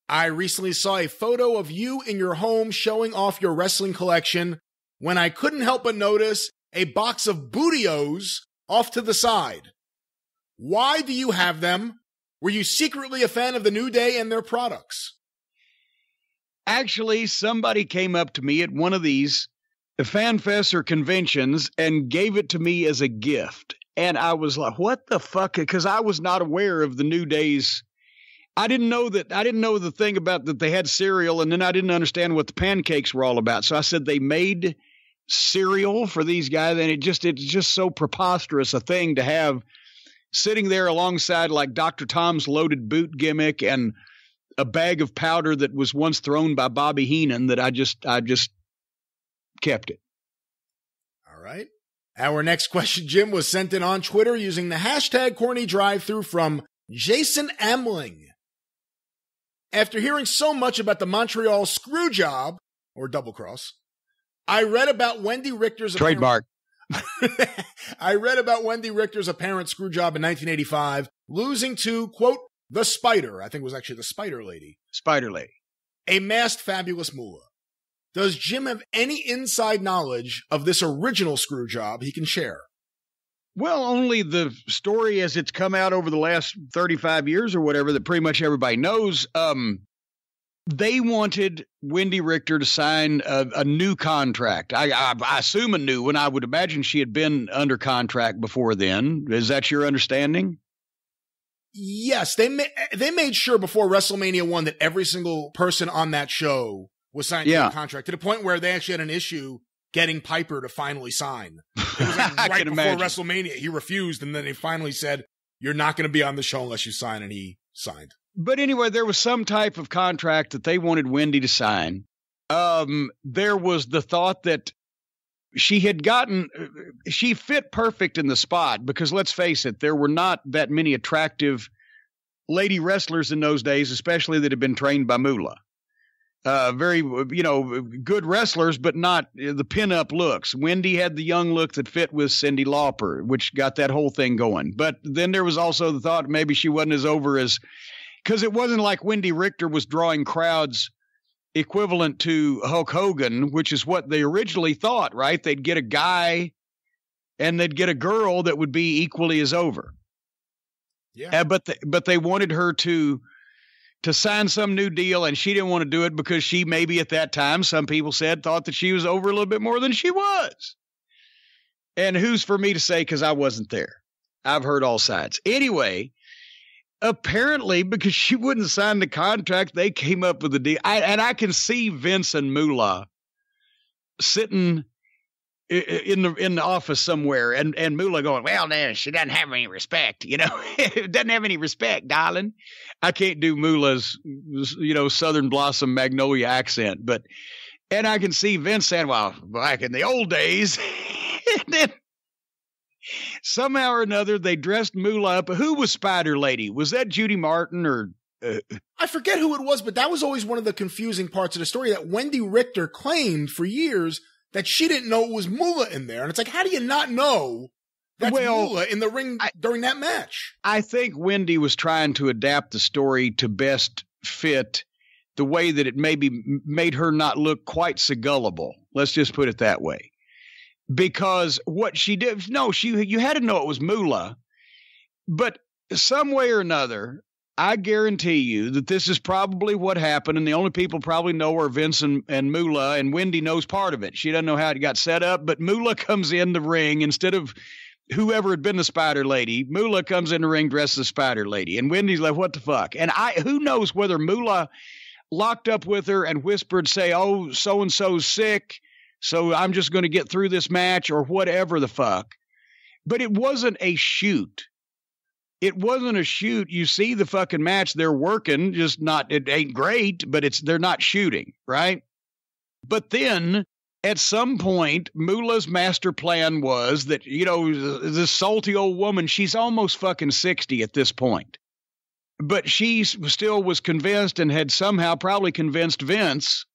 I recently saw a photo of you in your home showing off your wrestling collection when I couldn't help but notice a box of Bootios off to the side. Why do you have them? Were you secretly a fan of the New Day and their products? Actually, somebody came up to me at one of these fan fests or conventions and gave it to me as a gift. And I was like, what the fuck? Because I was not aware of the New Day's. I didn't know the thing about that they had cereal, and then I didn't understand what the pancakes were all about. So I said they made cereal for these guys, and it's just so preposterous a thing to have sitting there alongside like Dr. Tom's loaded boot gimmick and a bag of powder that was once thrown by Bobby Heenan that I just kept it. All right. Our next question, Jim, was sent in on Twitter using the hashtag CornyDriveThru from Jason Amling. After hearing so much about the Montreal screw job, or double cross, I read about Wendy Richter's trademark. I read about Wendy Richter's apparent screw job in 1985, losing to, quote, the Spider. I think it was actually the Spider Lady. Spider Lady. A masked fabulous Moolah. Does Jim have any inside knowledge of this original screw job he can share? Well, only the story as it's come out over the last 35 years or whatever that pretty much everybody knows. They wanted Wendy Richter to sign a new contract. I assume a new one. I would imagine she had been under contract before then. Is that your understanding? Yes, they made sure before WrestleMania 1 that every single person on that show was signed to a contract, to the point where they actually had an issue getting Piper to finally sign. It was like right before WrestleMania. He refused, and then they finally said, you're not going to be on the show unless you sign, and he signed. But anyway, there was some type of contract that they wanted Wendy to sign. There was the thought that she fit perfect in the spot because, let's face it, there were not that many attractive lady wrestlers in those days, especially that had been trained by Moolah. Very, good wrestlers, but not the pinup looks. Wendy had the young look that fit with Cyndi Lauper, which got that whole thing going. But then there was also the thought maybe she wasn't as over as, because it wasn't like Wendy Richter was drawing crowds equivalent to Hulk Hogan, which is what they originally thought, right? They'd get a guy and they'd get a girl that would be equally as over. Yeah. But they wanted her to sign some new deal, and she didn't want to do it because she maybe at that time, some people said, thought that she was over a little bit more than she was. And who's for me to say, because I wasn't there. I've heard all sides. Anyway, apparently, because she wouldn't sign the contract, they came up with a deal. And I can see Vince and Moolah sitting in the office somewhere, and Moolah going, well, then she doesn't have any respect, doesn't have any respect, darling. I can't do Moolah's, Southern Blossom Magnolia accent, and I can see Vince saying, well, back in the old days, and then somehow or another, they dressed Moolah up. Who was Spider Lady? Was that Judy Martin or? I forget who it was, but that was always one of the confusing parts of the story, that Wendy Richter claimed for years that she didn't know it was Moolah in there. And it's like, how do you not know that's Moolah in the ring during that match? I think Wendy was trying to adapt the story to best fit the way that it maybe made her not look quite so gullible. Let's just put it that way. Because what she did, you had to know it was Moolah, but some way or another, I guarantee you that this is probably what happened, and the only people probably know are Vince and Moolah, and Wendy knows part of it. She doesn't know how it got set up, but Moolah comes in the ring instead of whoever had been the Spider Lady. Moolah comes in the ring dressed as Spider Lady, and Wendy's like, what the fuck? And who knows whether Moolah locked up with her and whispered, say, oh, so-and-so's sick, so I'm just going to get through this match, or whatever the fuck. But it wasn't a shoot. It wasn't a shoot. You see the fucking match, they're working, just not, it ain't great, but they're not shooting, right? But then at some point, Moolah's master plan was that, this salty old woman, she's almost fucking 60 at this point. But she still was convinced, and had somehow probably convinced Vince,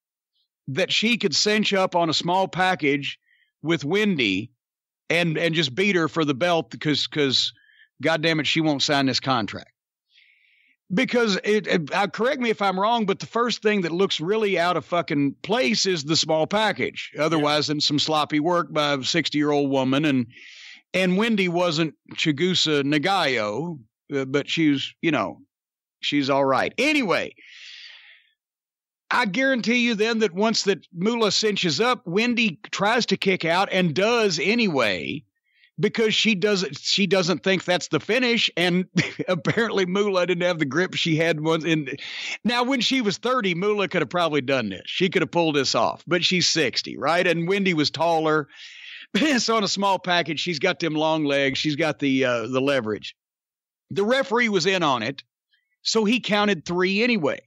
that she could cinch up on a small package with Wendy and just beat her for the belt because God damn it, she won't sign this contract. Because correct me if I'm wrong, but the first thing that looks really out of fucking place is the small package. Otherwise, than some sloppy work by a 60-year-old woman. And Wendy wasn't Chigusa Nagayo, but she's all right. Anyway, I guarantee you then that once that Moolah cinches up, Wendy tries to kick out and does anyway, because she doesn't think that's the finish. And apparently Moolah didn't have the grip she had once. Now, when she was 30, Moolah could have probably done this. She could have pulled this off, but she's 60, right? And Wendy was taller. So on a small package, she's got them long legs. She's got the leverage. The referee was in on it, so he counted 3 anyway.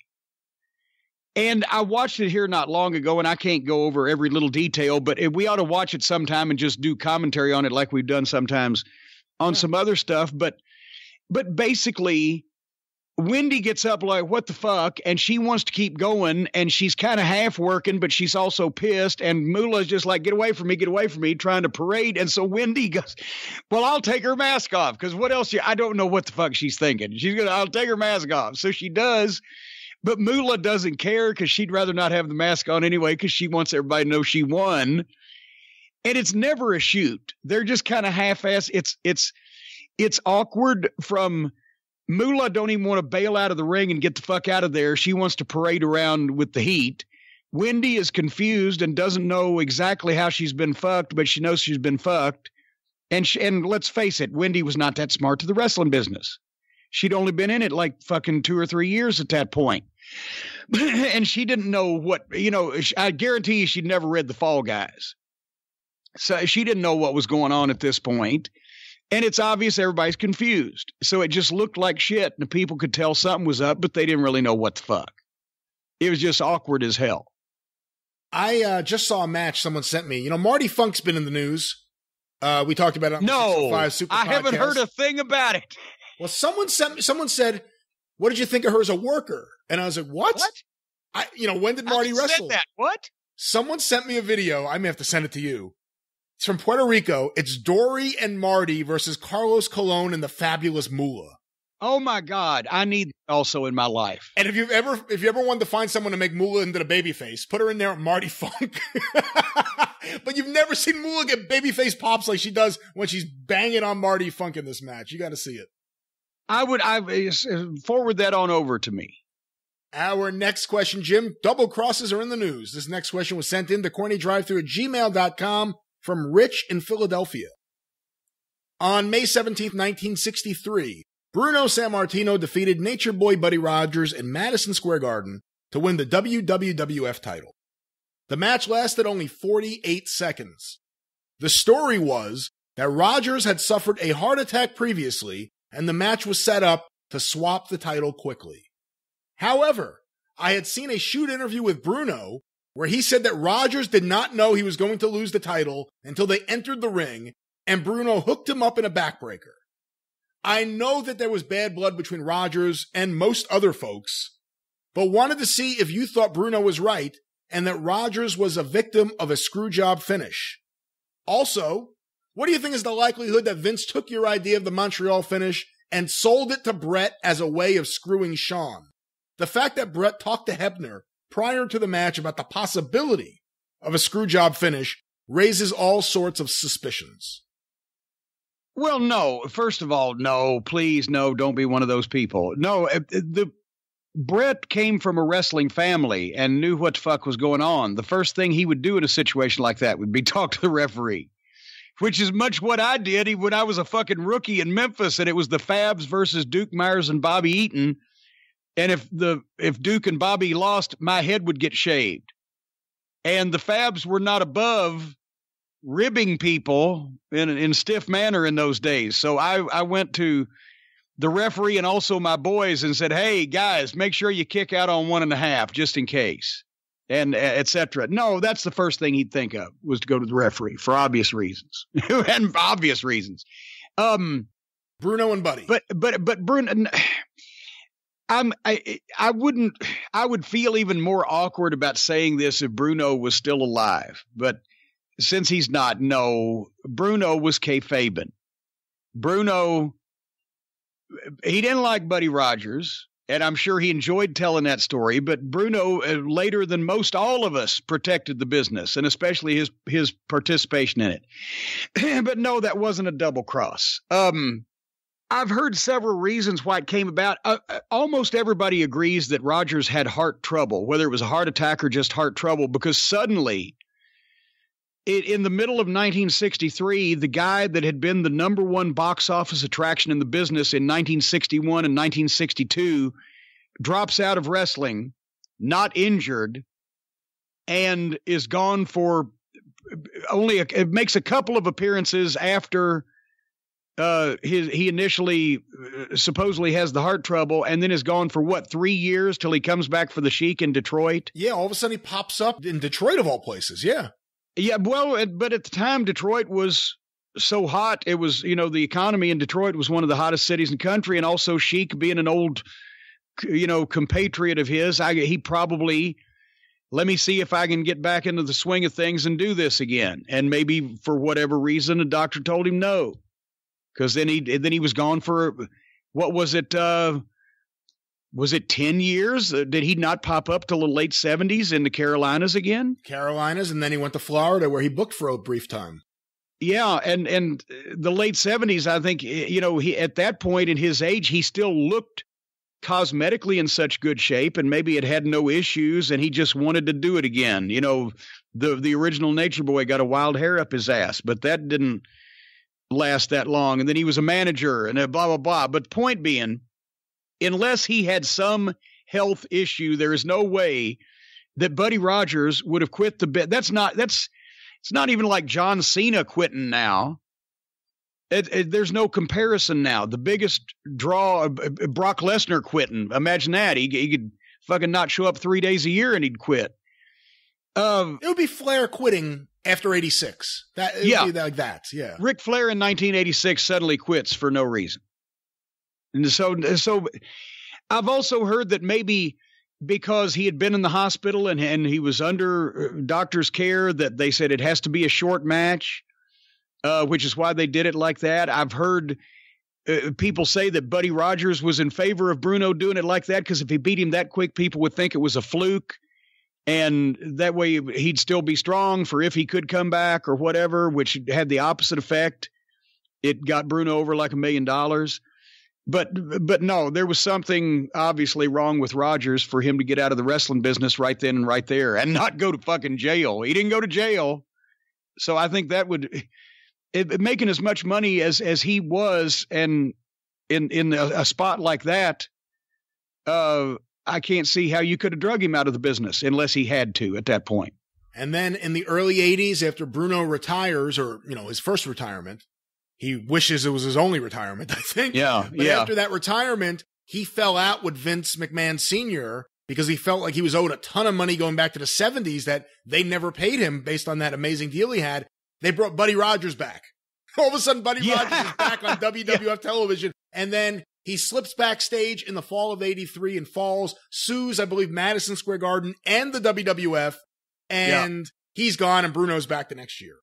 And I watched it here not long ago, and I can't go over every little detail, but we ought to watch it sometime and just do commentary on it like we've done sometimes on some other stuff. But basically, Wendy gets up like, what the fuck? And she wants to keep going, and she's kind of half working, but she's also pissed. And Moolah's just like, get away from me, trying to parade. And so Wendy goes, well, I'll take her mask off, because what else? I don't know what the fuck she's thinking. I'll take her mask off. So she does. But Moolah doesn't care, because she'd rather not have the mask on anyway, because she wants everybody to know she won. And it's never a shoot. They're just kind of half-assed. It's awkward from Moolah don't even want to bail out of the ring and get the fuck out of there. She wants to parade around with the heat. Wendy is confused and doesn't know exactly how she's been fucked, but she knows she's been fucked. And let's face it, Wendy was not that smart to the wrestling business. She'd only been in it like fucking 2 or 3 years at that point. And she didn't know what, I guarantee you she'd never read The Fall Guys. So she didn't know what was going on at this point. And it's obvious everybody's confused. So it just looked like shit. And the people could tell something was up, but they didn't really know what the fuck. It was just awkward as hell. I just saw a match someone sent me. Marty Funk's been in the news. We talked about it on the 605 Superpodcast. I haven't heard a thing about it. Well, someone said, what did you think of her as a worker? And I was like, what? When did Marty wrestle? Said that. What? Someone sent me a video. I may have to send it to you. It's from Puerto Rico. It's Dory and Marty versus Carlos Colon and the Fabulous Moolah. Oh my God, I need that also in my life. And if you ever wanted to find someone to make Moolah into the babyface, put her in there with Marty Funk. But you've never seen Moolah get babyface pops like she does when she's banging on Marty Funk in this match. You got to see it. I forward that on over to me. Our next question, Jim, double crosses are in the news. This next question was sent in to CornyDriveThru@gmail.com from Rich in Philadelphia. On May 17th, 1963, Bruno Sammartino defeated Nature Boy Buddy Rogers in Madison Square Garden to win the WWF title. The match lasted only 48 seconds. The story was that Rogers had suffered a heart attack previously, and the match was set up to swap the title quickly. However, I had seen a shoot interview with Bruno where he said that Rogers did not know he was going to lose the title until they entered the ring, and Bruno hooked him up in a backbreaker. I know that there was bad blood between Rogers and most other folks, but wanted to see if you thought Bruno was right and that Rogers was a victim of a screwjob finish. Also, what do you think is the likelihood that Vince took your idea of the Montreal finish and sold it to Brett as a way of screwing Shawn? The fact that Brett talked to Hebner prior to the match about the possibility of a screwjob finish raises all sorts of suspicions. Well, no. First of all, no. Please, no. Don't be one of those people. No, Brett came from a wrestling family and knew what the fuck was going on. The first thing he would do in a situation like that would be talk to the referee, which is much what I did when I was a fucking rookie in Memphis, and it was the Fabs versus Duke Myers and Bobby Eaton. And if Duke and Bobby lost, my head would get shaved. And the Fabs were not above ribbing people in stiff manner in those days. So I went to the referee and also my boys and said, hey, guys, make sure you kick out on 1.5 just in case, and et cetera. No, that's the first thing he'd think of was to go to the referee for obvious reasons. And obvious reasons. Bruno and Buddy. But Bruno... I would feel even more awkward about saying this if Bruno was still alive, but since he's not, no, Bruno was kayfabing. Bruno, he didn't like Buddy Rogers, and I'm sure he enjoyed telling that story, but Bruno, later than most all of us, protected the business, and especially his participation in it. But no, that wasn't a double cross. I've heard several reasons why it came about. Almost everybody agrees that Rogers had heart trouble, whether it was a heart attack or just heart trouble, because suddenly, in the middle of 1963, the guy that had been the #1 box office attraction in the business in 1961 and 1962 drops out of wrestling, not injured, and is gone for it makes a couple of appearances after he initially supposedly has the heart trouble, and then is gone for 3 years till he comes back for the Sheik in Detroit. Yeah, all of a sudden he pops up in Detroit of all places. Yeah. Yeah, well, but at the time Detroit was so hot. It was, the economy in Detroit was one of the hottest cities in the country, and also Sheik being an old, compatriot of his, he probably, let me see if I can get back into the swing of things and do this again. And maybe for whatever reason, the doctor told him no. Because then he was gone for, what was it? Was it 10 years? Did he not pop up till the late 70s in the Carolinas again? Carolinas, and then he went to Florida where he booked for a brief time. Yeah, and the late 70s, I think, he at that point in his age, he still looked cosmetically in such good shape, and maybe it had no issues, and he just wanted to do it again. The original Nature Boy got a wild hair up his ass, but that didn't last that long. And then he was a manager and blah, blah, blah. But point being, unless he had some health issue, there is no way that Buddy Rogers would have quit the bit. It's not even like John Cena quitting now. There's no comparison now. The biggest draw, Brock Lesnar quitting. Imagine that. He could fucking not show up 3 days a year and he'd quit. It would be Flair quitting after 86. It would be like that. Yeah. Ric Flair in 1986 suddenly quits for no reason. And so I've also heard that maybe because he had been in the hospital and he was under doctor's care, that they said it has to be a short match, which is why they did it like that. I've heard people say that Buddy Rogers was in favor of Bruno doing it like that because if he beat him that quick, people would think it was a fluke. And that way he'd still be strong for if he could come back or whatever, which had the opposite effect. It got Bruno over like $1 million. But no, there was something obviously wrong with Rogers for him to get out of the wrestling business right then and right there and not go to fucking jail. He didn't go to jail. So I think that would making as much money as he was and in a spot like that, I can't see how you could have drug him out of the business unless he had to at that point. And then in the early 80s, after Bruno retires, or, his first retirement, he wishes it was his only retirement, I think. Yeah, but after that retirement, he fell out with Vince McMahon Sr. because he felt like he was owed a ton of money going back to the 70s that they never paid him based on that amazing deal he had. They brought Buddy Rogers back. All of a sudden, Buddy Rogers is back on WWF television. And then he slips backstage in the fall of 83 and falls, sues, I believe, Madison Square Garden and the WWF. And he's gone and Bruno's back the next year,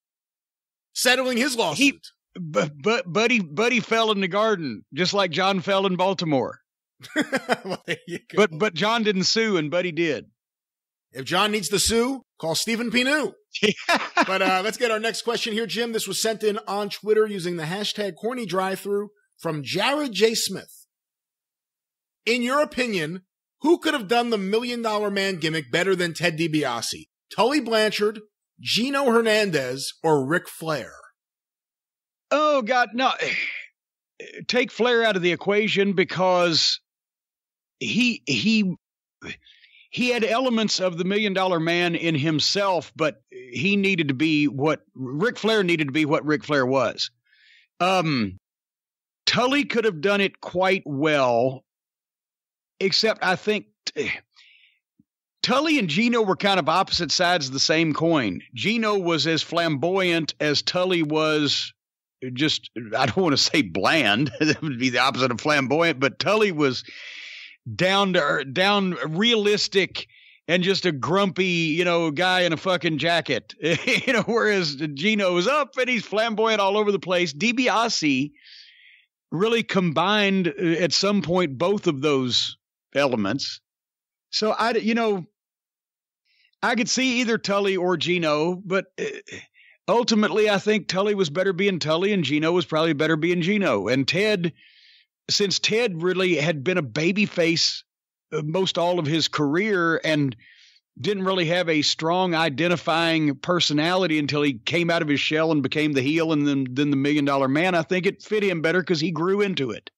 settling his lawsuit. Buddy fell in the garden, just like John fell in Baltimore. Well, there you go. But John didn't sue and Buddy did. If John needs to sue, call Stephen Pinu. But let's get our next question here, Jim. This was sent in on Twitter using the hashtag CornyDriveThru from Jared J. Smith. In your opinion, who could have done the $1 Million Man gimmick better than Ted DiBiase? Tully Blanchard, Gino Hernandez, or Ric Flair? Oh, God, no. Take Flair out of the equation because he had elements of the $1 Million Man in himself, but he needed to be what Ric Flair needed to be what Ric Flair was. Tully could have done it quite well, except I think Tully and Gino were kind of opposite sides of the same coin. Gino was as flamboyant as Tully was just, I don't want to say bland. That would be the opposite of flamboyant, but Tully was down realistic and just a grumpy, guy in a fucking jacket, whereas Gino is up and he's flamboyant all over the place. DiBiase really combined at some point both of those elements. So I could see either Tully or Gino, but ultimately I think Tully was better being Tully and Gino was probably better being Gino. And Ted, since Ted really had been a babyface most all of his career and didn't really have a strong identifying personality until he came out of his shell and became the heel and then the $1 Million Man, I think it fit him better because he grew into it.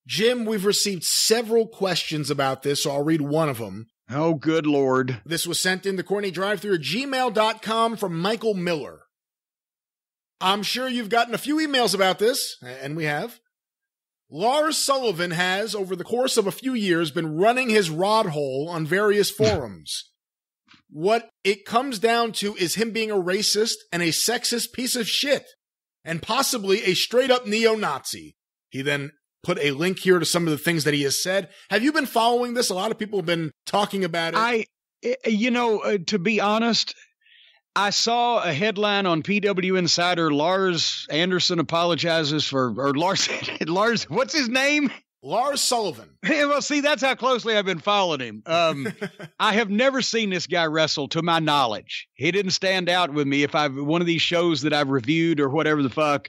Jim, we've received several questions about this, so I'll read one of them. Oh, good Lord. This was sent in to CornyDriveThru at gmail.com from Michael Miller. I'm sure you've gotten a few emails about this, and we have. Lars Sullivan has, over the course of a few years, been running his rod hole on various forums. What it comes down to is him being a racist and a sexist piece of shit, and possibly a straight-up neo-Nazi. He then put a link here to some of the things that he has said. Have you been following this? A lot of people have been talking about it. To be honest, I saw a headline on PW Insider. Lars Anderson apologizes or Lars, what's his name? Lars Sullivan. Well, see, that's how closely I've been following him. I have never seen this guy wrestle to my knowledge. He didn't stand out with me if one of these shows that I've reviewed or whatever the fuck.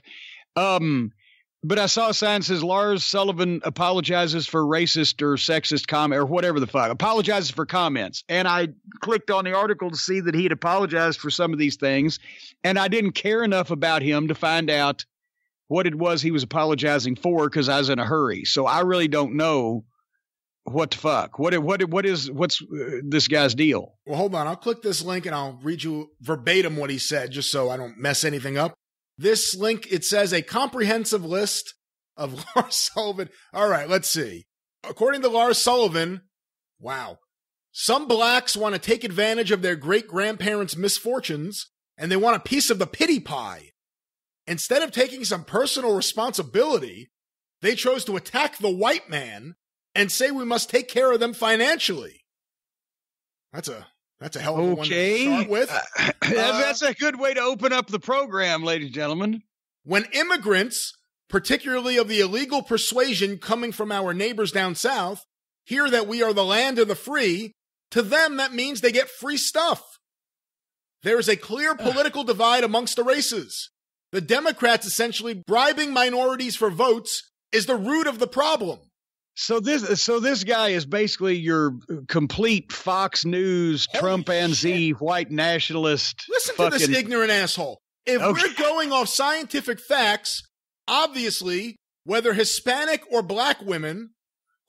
But I saw a sign that says Lars Sullivan apologizes for racist or sexist comment or whatever the fuck. Apologizes for comments. And I clicked on the article to see that he had apologized for some of these things. And I didn't care enough about him to find out what it was he was apologizing for because I was in a hurry. So I really don't know what the fuck. What's this guy's deal? Well, hold on. I'll click this link and I'll read you verbatim what he said just so I don't mess anything up. This link, it says a comprehensive list of Lars Sullivan. All right, let's see. According to Lars Sullivan, wow, some blacks want to take advantage of their great-grandparents' misfortunes, and they want a piece of the pity pie. Instead of taking some personal responsibility, they chose to attack the white man and say we must take care of them financially. That's a hell of a one to start with. That's a good way to open up the program, ladies and gentlemen. When immigrants particularly of the illegal persuasion coming from our neighbors down south, hear that we are the land of the free, to them that means they get free stuff. There is a clear political divide amongst the races. The Democrats essentially bribing minorities for votes is the root of the problem. So this guy is basically your complete Fox News, Trumpanzee, white nationalist. Listen to this ignorant asshole. If we're going off scientific facts, obviously, whether Hispanic or black women,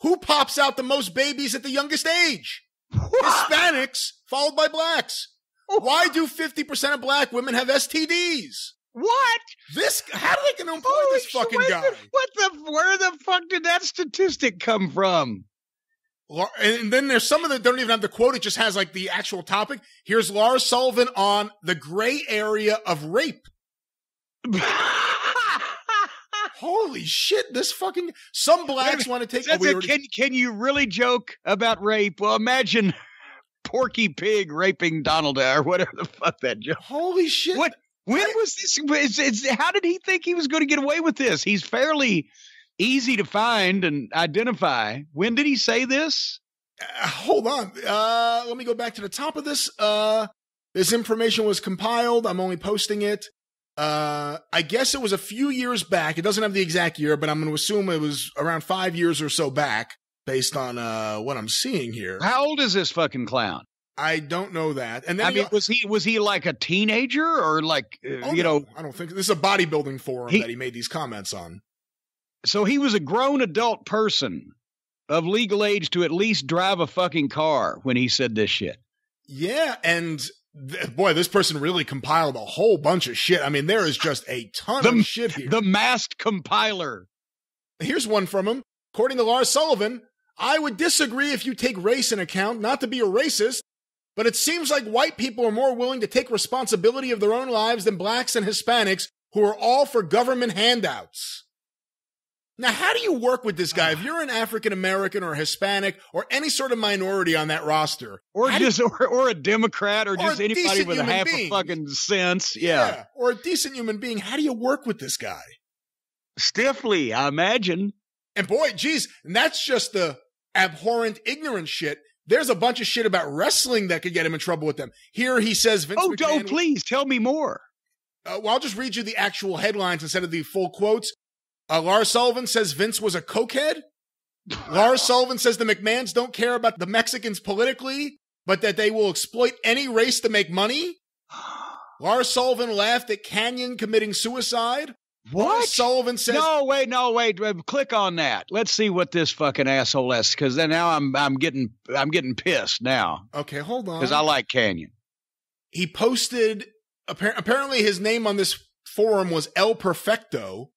who pops out the most babies at the youngest age? What? Hispanics, followed by blacks. Why do 50% of black women have STDs? What? How are they going to employ this fucking guy? Where the fuck did that statistic come from? And then there's some of them that don't even have the quote. It just has like the actual topic. Here's Lars Sullivan on the gray area of rape. Holy shit, this fucking... Some blacks want to take... Can you really joke about rape? Well, imagine Porky Pig raping Donald or whatever the fuck that joke. Holy shit. What? When was this? How did he think he was going to get away with this? He's fairly easy to find and identify. When did he say this? Hold on. Let me go back to the top of this. This information was compiled. I'm only posting it. I guess it was a few years back. It doesn't have the exact year, but I'm going to assume it was around 5 years or so back based on what I'm seeing here. How old is this fucking clown? I don't know that. And then I mean, was he like a teenager or like, know? I don't think this is a bodybuilding forum that he made these comments on. So he was a grown adult person of legal age to at least drive a fucking car when he said this shit. Yeah. And boy, this person really compiled a whole bunch of shit. I mean, there is just a ton of shit here. The masked compiler. Here's one from him. According to Lars Sullivan, I would disagree if you take race in account, not to be a racist, but it seems like white people are more willing to take responsibility of their own lives than blacks and Hispanics, who are all for government handouts. Now, how do you work with this guy? If you're an African-American or Hispanic or any sort of minority on that roster. Or a Democrat or just anybody with a half a fucking sense. Yeah. Or a decent human being. How do you work with this guy? Stiffly, I imagine. And boy, geez, and that's just the abhorrent, ignorant shit. There's a bunch of shit about wrestling that could get him in trouble with them. Here he says Vince McMahon... Oh, please, tell me more. Well, I'll just read you the actual headlines instead of the full quotes. Lars Sullivan says Vince was a cokehead. Lars Sullivan says the McMahons don't care about the Mexicans politically, but that they will exploit any race to make money. Lars Sullivan laughed at Canyon committing suicide. What? Lars Sullivan says... No, wait. Click on that. Let's see what this fucking asshole has, because then now I'm getting pissed now. Okay, hold on. Because I like Canyon. He posted... Apparently his name on this forum was El Perfecto.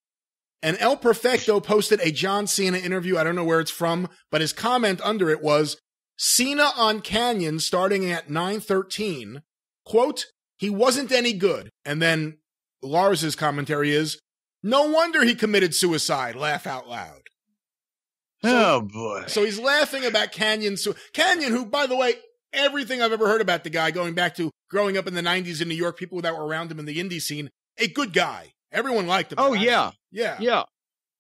And El Perfecto posted a John Cena interview. I don't know where it's from, but his comment under it was, Cena on Canyon starting at 9:13. Quote, he wasn't any good. And then Lars's commentary is, no wonder he committed suicide. Laugh out loud. Oh, boy. So he's laughing about Canyon. Canyon, who, by the way, everything I've ever heard about the guy, going back to growing up in the 90s in New York, people that were around him in the indie scene, a good guy. Everyone liked him. Oh, yeah. Yeah.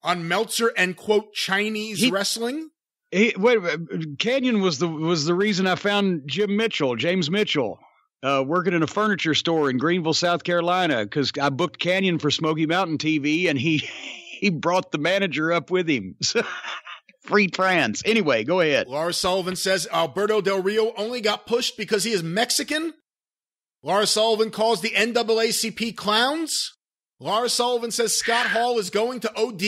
On Meltzer and, quote, Chinese wrestling? Canyon was the reason I found James Mitchell, working in a furniture store in Greenville, South Carolina, because I booked Canyon for Smoky Mountain TV, and he brought the manager up with him. Free trans. Anyway, go ahead. Lars Sullivan says Alberto Del Rio only got pushed because he is Mexican. Lars Sullivan calls the NAACP clowns. Lars Sullivan says Scott Hall is going to OD.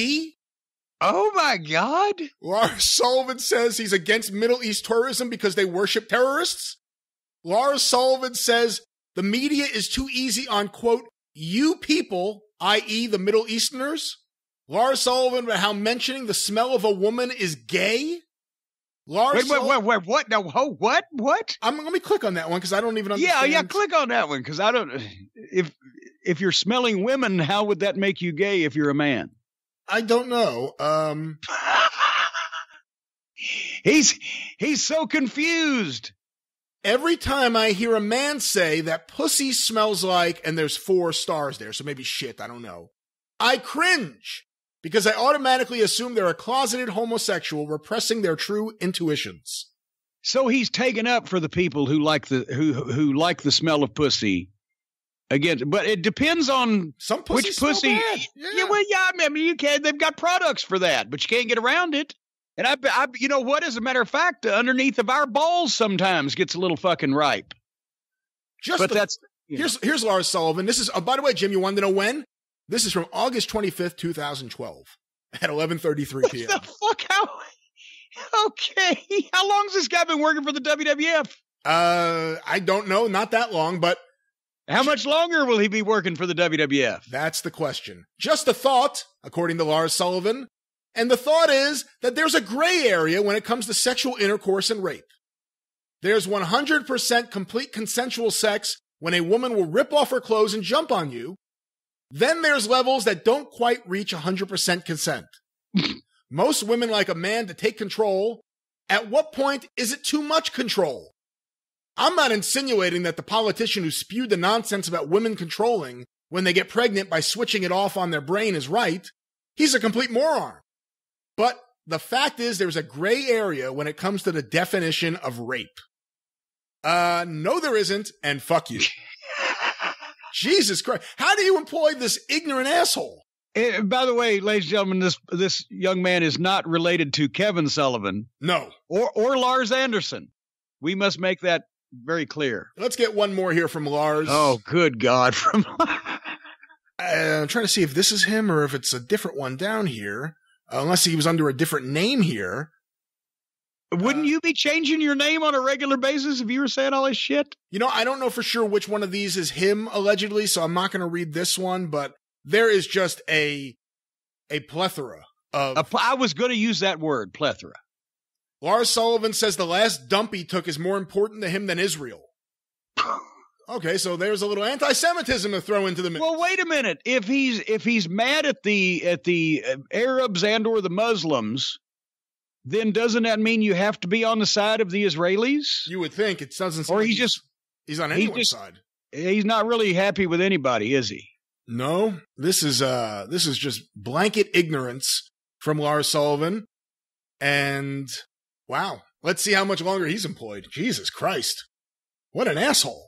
Oh, my God. Lars Sullivan says he's against Middle East tourism because they worship terrorists. Lars Sullivan says the media is too easy on, quote, you people, i.e. the Middle Easterners. Lars Sullivan about how mentioning the smell of a woman is gay. Wait, what? No, what? Let me click on that one because I don't even understand. Yeah, click on that one because I don't... If you're smelling women, how would that make you gay if you're a man? I don't know. He's so confused. Every time I hear a man say that pussy smells like, and there's 4 stars there, so maybe shit, I don't know. I cringe because I automatically assume they're a closeted homosexual repressing their true intuitions. So he's taken up for the people who like who like the smell of pussy. Again, but it depends on which pussy. I mean, you can. They've got products for that, but you can't get around it. And I you know what? As a matter of fact, underneath of our balls sometimes gets a little fucking ripe. Here's Lars Sullivan. This is, by the way, Jim, you wanted to know when? This is from August 25th, 2012 at 11:33 p.m. What the fuck? Okay. How long has this guy been working for the WWF? I don't know. Not that long, but. How much longer will he be working for the WWF? That's the question. Just a thought, according to Lars Sullivan. And the thought is that there's a gray area when it comes to sexual intercourse and rape. There's 100% complete consensual sex when a woman will rip off her clothes and jump on you. Then there's levels that don't quite reach 100% consent. Most women like a man to take control. At what point is it too much control? I'm not insinuating that the politician who spewed the nonsense about women controlling when they get pregnant by switching it off on their brain is right. He's a complete moron. But the fact is there's a gray area when it comes to the definition of rape. No, there isn't, and fuck you. Jesus Christ. How do you employ this ignorant asshole? By the way, ladies and gentlemen, this young man is not related to Kevin Sullivan. No. Or Lars Anderson. We must make that very clear. Let's get one more here from Lars. Oh, good God. I'm trying to see if this is him or if it's a different one down here. Unless he was under a different name here. Wouldn't you be changing your name on a regular basis if you were saying all this shit? You know, I don't know for sure which one of these is him, allegedly, so I'm not going to read this one, but there is just a plethora of... I was going to use that word, plethora. Lars Sullivan says the last dump he took is more important to him than Israel. Okay, so there's a little anti-Semitism to throw into the mix. Well, wait a minute. If he's mad at the Arabs and or the Muslims, then doesn't that mean you have to be on the side of the Israelis? You would think. It doesn't seem or like he's on anyone's side. He's not really happy with anybody, is he? No. This is just blanket ignorance from Lars Sullivan. And wow, let's see how much longer he's employed. Jesus Christ. What an asshole.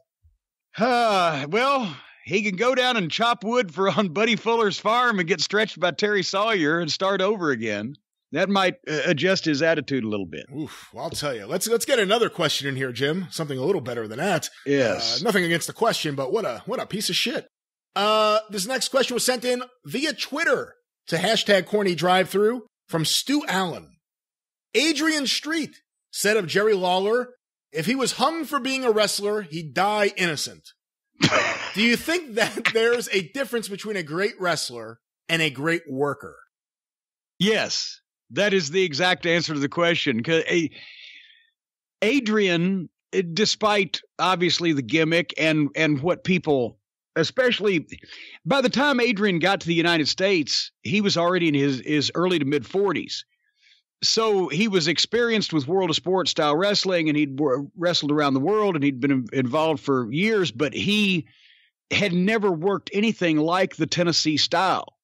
Well, he can go down and chop wood on Buddy Fuller's farm and get stretched by Terry Sawyer and start over again. That might adjust his attitude a little bit. Oof, well, I'll tell you. Let's get another question in here, Jim. Something a little better than that. Yes. Nothing against the question, but what a piece of shit. This next question was sent in via Twitter to hashtag CornyDriveThru from Stu Allen. Adrian Street said of Jerry Lawler, if he was hung for being a wrestler, he'd die innocent. Do you think that there's a difference between a great wrestler and a great worker? Yes, that is the exact answer to the question. Because Adrian, despite obviously the gimmick and what people, especially by the time Adrian got to the United States, he was already in his early to mid 40s. So he was experienced with World of Sport style wrestling, and he'd wrestled around the world, and he'd been involved for years, but he had never worked anything like the Tennessee style,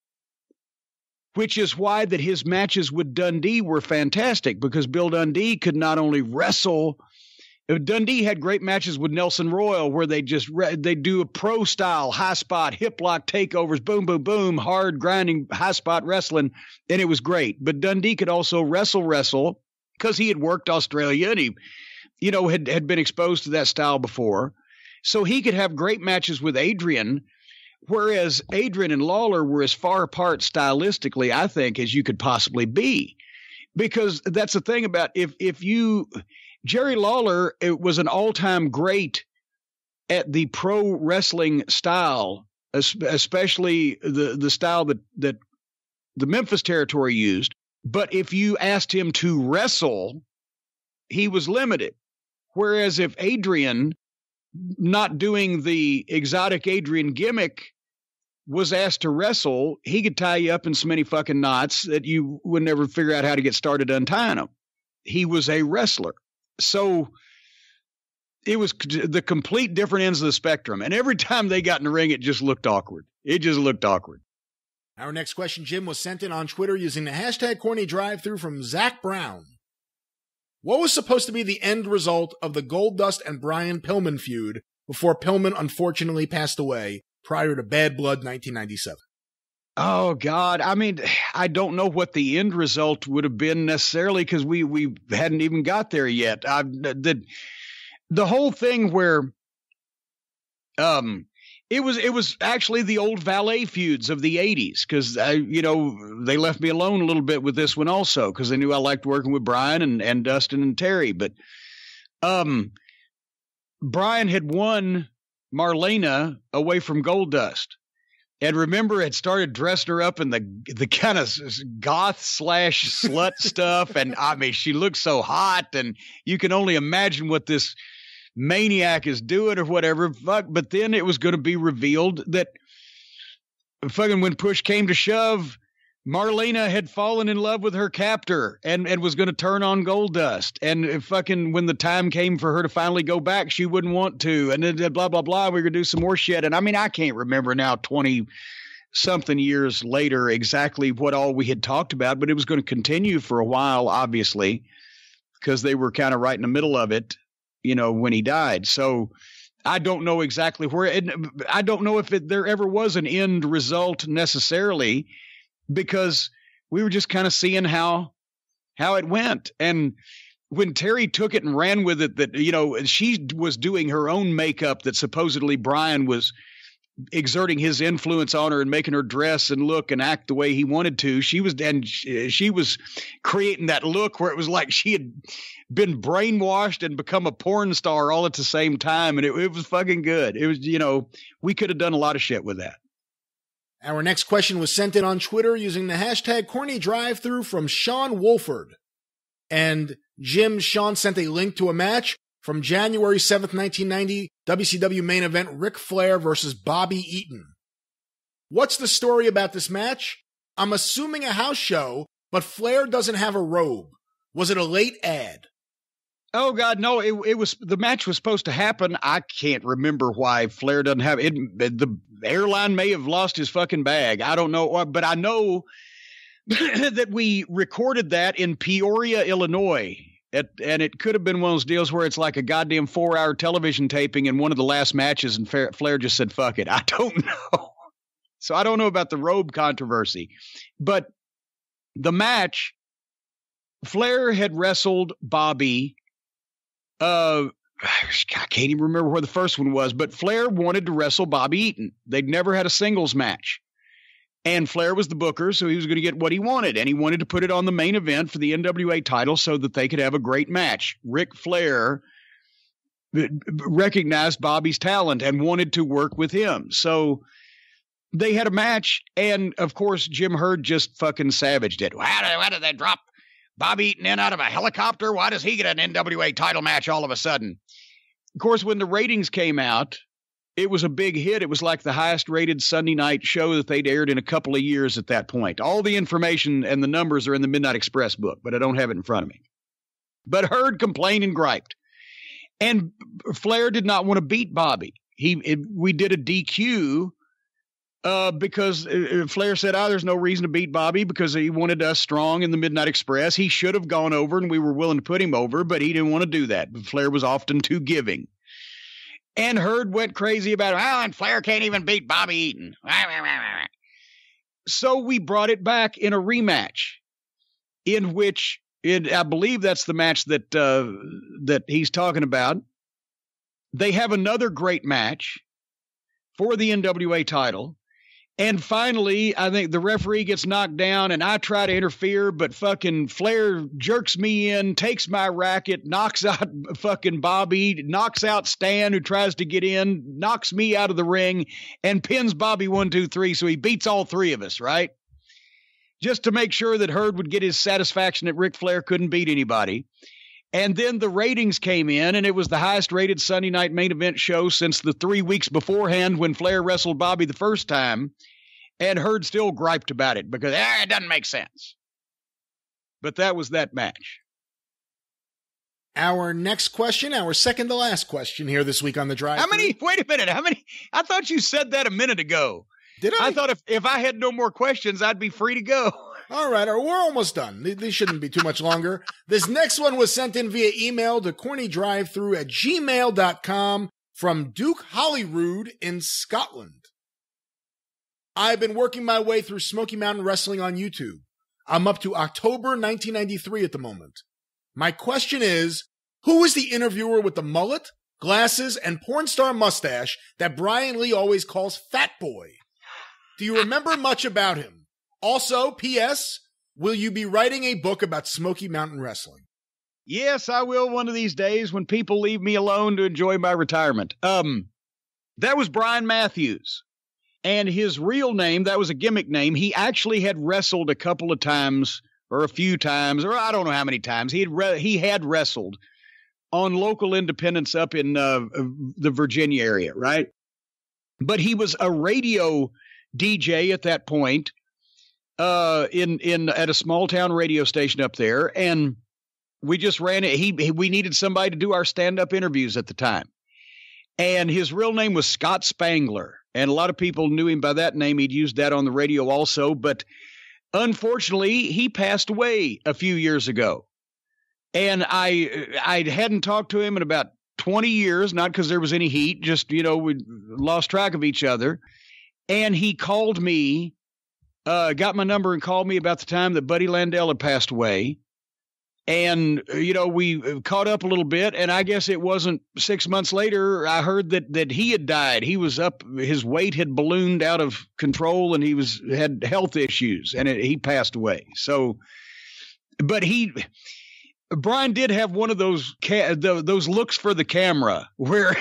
which is why that his matches with Dundee were fantastic, because Bill Dundee could not only wrestle. Dundee had great matches with Nelson Royal where they do a pro style high spot hip lock takeovers, boom, boom, boom, hard grinding high spot wrestling. And it was great. But Dundee could also wrestle because he had worked Australia and he, had been exposed to that style before. So he could have great matches with Adrian, whereas Adrian and Lawler were as far apart stylistically, I think, as you could possibly be. Because that's the thing about Jerry Lawler, it was an all-time great at the pro wrestling style, especially the style that the Memphis territory used. But if you asked him to wrestle, he was limited. Whereas if Adrian, not doing the exotic Adrian gimmick, was asked to wrestle, he could tie you up in so many fucking knots that you would never figure out how to get started untying them. He was a wrestler. So it was the complete different ends of the spectrum. And every time they got in the ring, it just looked awkward. Our next question, Jim, was sent in on Twitter using the hashtag CornyDriveThru from Zach Brown. What was supposed to be the end result of the Goldust and Brian Pillman feud before Pillman unfortunately passed away prior to Bad Blood 1997? Oh, God. I mean, I don't know what the end result would have been necessarily because we hadn't even got there yet. The whole thing where it was actually the old valet feuds of the 80s because, they left me alone a little bit with this one also because they knew I liked working with Brian and Dustin and Terry. But Brian had won Marlena away from Goldust. And remember, had started dressing her up in the kind of goth / slut stuff. And I mean, she looked so hot and you can only imagine what this maniac is doing or whatever. But then it was going to be revealed that fucking when push came to shove, Marlena had fallen in love with her captor and was going to turn on Goldust. And fucking when the time came for her to finally go back, she wouldn't want to. And then blah, blah, blah. We were going to do some more shit. And I mean, I can't remember now 20-something years later exactly what all we had talked about, but it was going to continue for a while, obviously, because they were kind of right in the middle of it, when he died. So I don't know exactly where. I don't know if there ever was an end result necessarily, because we were just kind of seeing how it went. And when Terry took it and ran with it, that, she was doing her own makeup that supposedly Brian was exerting his influence on her and making her dress and look and act the way he wanted to. She was creating that look where it was like she had been brainwashed and become a porn star all at the same time. And it was fucking good. It was, we could have done a lot of shit with that. Our next question was sent in on Twitter using the hashtag CornyDriveThru from Sean Wolford. And Sean sent a link to a match from January 7th, 1990, WCW main event Ric Flair versus Bobby Eaton. What's the story about this match? I'm assuming a house show, but Flair doesn't have a robe. Was it a late ad? Oh, God, no, it was, the match was supposed to happen. I can't remember why Flair doesn't have it. The airline may have lost his fucking bag. I don't know, but I know that we recorded that in Peoria, Illinois. And it could have been one of those deals where it's like a goddamn 4-hour television taping in one of the last matches, and Flair just said, fuck it. I don't know. So I don't know about the robe controversy. But the match, Flair had wrestled Bobby. I can't even remember where the first one was, but Flair wanted to wrestle Bobby Eaton. They'd never had a singles match. And Flair was the booker, so he was going to get what he wanted. And he wanted to put it on the main event for the NWA title so that they could have a great match. Ric Flair recognized Bobby's talent and wanted to work with him. So they had a match, and of course, Jim Herd just fucking savaged it. Why did they drop Bobby Eaton in out of a helicopter? Why does he get an NWA title match all of a sudden? Of course, when the ratings came out, it was a big hit. It was like the highest rated Sunday night show that they'd aired in a couple of years at that point. All the information and the numbers are in the Midnight Express book, but I don't have it in front of me. But Herd complained and griped. And Flair did not want to beat Bobby. We did a DQ because Flair said, there's no reason to beat Bobby because he wanted us strong in the Midnight Express. He should have gone over and we were willing to put him over, but he didn't want to do that. Flair was often too giving. And Herd went crazy about it. And Flair can't even beat Bobby Eaton. So we brought it back in a rematch in which I believe that's the match that he's talking about. They have another great match for the NWA title. And finally, I think the referee gets knocked down and I try to interfere, but fucking Flair jerks me in, takes my racket, knocks out fucking Bobby, knocks out Stan, who tries to get in, knocks me out of the ring, and pins Bobby 1, 2, 3. So he beats all three of us, right? Just to make sure that Herd would get his satisfaction that Ric Flair couldn't beat anybody. And then the ratings came in, and it was the highest rated Sunday night main event show since the 3 weeks beforehand when Flair wrestled Bobby the first time. And Herd still griped about it because it doesn't make sense. But that was that match. Our next question, our second to last question here this week on the Drive. Wait a minute. How many? I thought you said that a minute ago. Did I? I thought if I had no more questions, I'd be free to go. All right, we're almost done. These shouldn't be too much longer. This next one was sent in via email to CornyDriveThru@gmail.com from Duke Holyrood in Scotland. I've been working my way through Smoky Mountain Wrestling on YouTube. I'm up to October 1993 at the moment. My question is, who was the interviewer with the mullet, glasses, and porn star mustache that Brian Lee always calls Fat Boy? Do you remember much about him? Also, P.S., will you be writing a book about Smoky Mountain Wrestling? Yes, I will one of these days when people leave me alone to enjoy my retirement. That was Brian Matthews. And his real name, that was a gimmick name. He actually had wrestled a couple of times, or a few times, or I don't know how many times. He had wrestled on local independents up in the Virginia area, right? But he was a radio DJ at that point. At a small town radio station up there, and we just ran it. We needed somebody to do our stand-up interviews at the time, and his real name was Scott Spangler, and a lot of people knew him by that name. He'd used that on the radio also, but unfortunately, he passed away a few years ago, and I hadn't talked to him in about 20 years, not because there was any heat, just we lost track of each other, and he called me. Got my number and called me about the time that Buddy Landell had passed away. And, we caught up a little bit, and I guess it wasn't 6 months later, I heard that he had died. He was up, his weight had ballooned out of control, and he had health issues, and he passed away. So, but Brian did have one of those looks for the camera where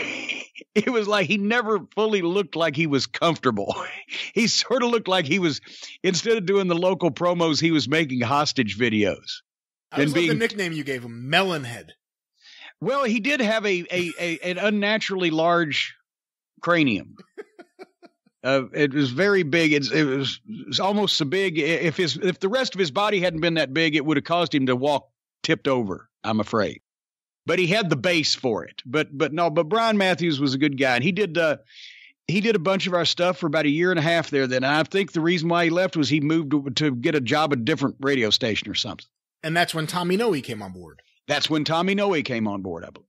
it was like he never fully looked like he was comfortable. He sort of looked like he was, instead of doing the local promos, he was making hostage videos. I love the nickname you gave him, Melonhead. Well, he did have an unnaturally large cranium. It was very big. It was almost so big. If the rest of his body hadn't been that big, it would have caused him to walk tipped over, I'm afraid. But he had the base for it. But Brian Matthews was a good guy, and he did a bunch of our stuff for about a year and a half there. Then I think the reason why he left was he moved to get a job at a different radio station or something. And that's when Tommy Noe came on board. That's when Tommy Noe came on board, I believe.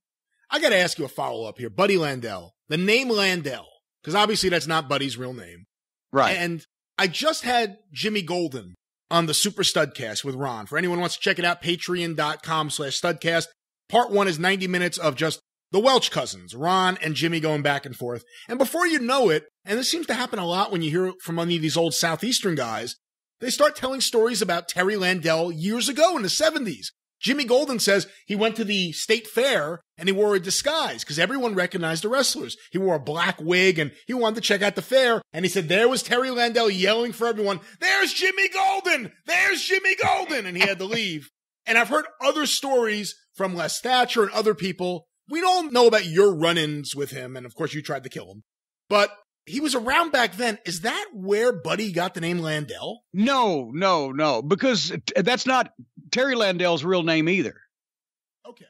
I got to ask you a follow-up here. Buddy Landell. The name Landell, because obviously that's not Buddy's real name. Right. And I just had Jimmy Golden on the Super Studcast with Ron. For anyone who wants to check it out, patreon.com/studcast. Part 1 is 90 minutes of just the Welch cousins, Ron and Jimmy going back and forth. And before you know it, and this seems to happen a lot when you hear from any of these old Southeastern guys, they start telling stories about Terry Landell years ago in the 70s. Jimmy Golden says he went to the state fair and he wore a disguise because everyone recognized the wrestlers. He wore a black wig and he wanted to check out the fair. And he said there was Terry Landell yelling for everyone, "There's Jimmy Golden! There's Jimmy Golden!" And he had to leave. And I've heard other stories from Les Thatcher and other people. We don't know about your run-ins with him. And of course you tried to kill him. But he was around back then. Is that where Buddy got the name Landell? No, because that's not Terry Landell's real name either. Okay.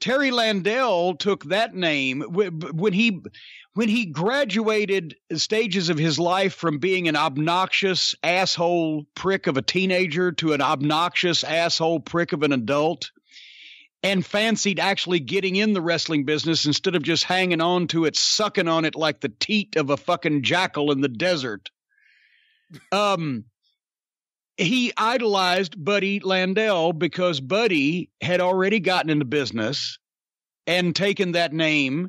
Terry Landell took that name when he graduated stages of his life from being an obnoxious asshole prick of a teenager to an obnoxious asshole prick of an adult, and fancied actually getting in the wrestling business instead of just hanging on to it, sucking on it like the teat of a fucking jackal in the desert. He idolized Buddy Landell because Buddy had already gotten into business and taken that name.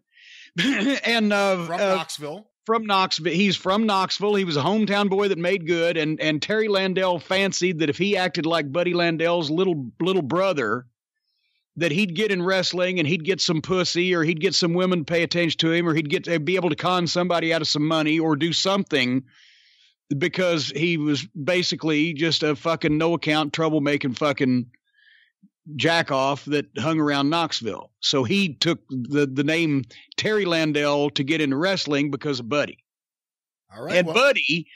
And from Knoxville. From Knoxville. He's from Knoxville. He was a hometown boy that made good. And Terry Landell fancied that if he acted like Buddy Landell's little brother, that he'd get in wrestling and he'd get some pussy, or he'd get some women to pay attention to him, or he'd be able to con somebody out of some money or do something, because he was basically just a fucking no account troublemaking fucking jack off that hung around Knoxville. So he took the name Terry Landell to get into wrestling because of Buddy. All right. And Buddy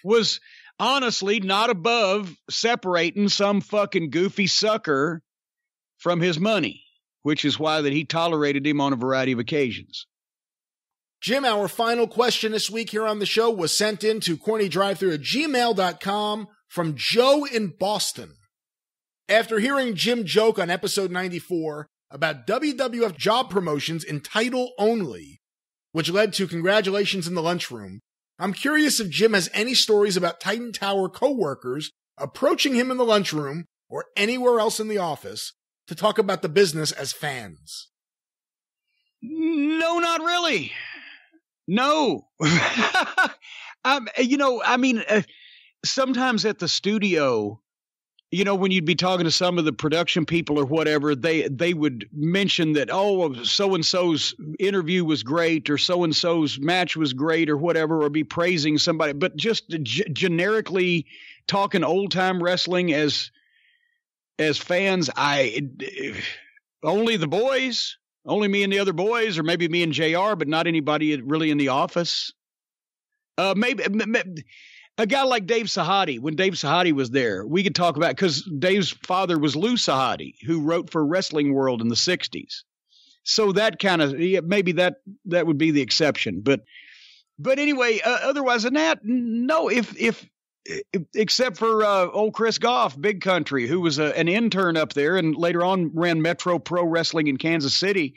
was honestly not above separating some fucking goofy sucker from his money, which is why that he tolerated him on a variety of occasions. Jim, our final question this week here on the show was sent in to CornyDriveThru@gmail.com from Joe in Boston. After hearing Jim joke on episode 94 about WWF job promotions in title only, which led to congratulations in the lunchroom, I'm curious if Jim has any stories about Titan Tower co-workers approaching him in the lunchroom or anywhere else in the office to talk about the business as fans. No, not really. No. Sometimes at the studio, when you'd be talking to some of the production people or whatever, they would mention that, so-and-so's interview was great or so-and-so's match was great or whatever, or be praising somebody. But just generically talking old-time wrestling as fans, only the boys. Only me and the other boys, or maybe me and JR, but not anybody really in the office. Maybe a guy like Dave Sahadi, when Dave Sahadi was there, we could talk about, because Dave's father was Lou Sahadi, who wrote for Wrestling World in the 60s. So that kind of, maybe that would be the exception. But anyway, otherwise than that, no, except for old Chris Goff, Big Country, who was an intern up there and later on ran Metro Pro Wrestling in Kansas City.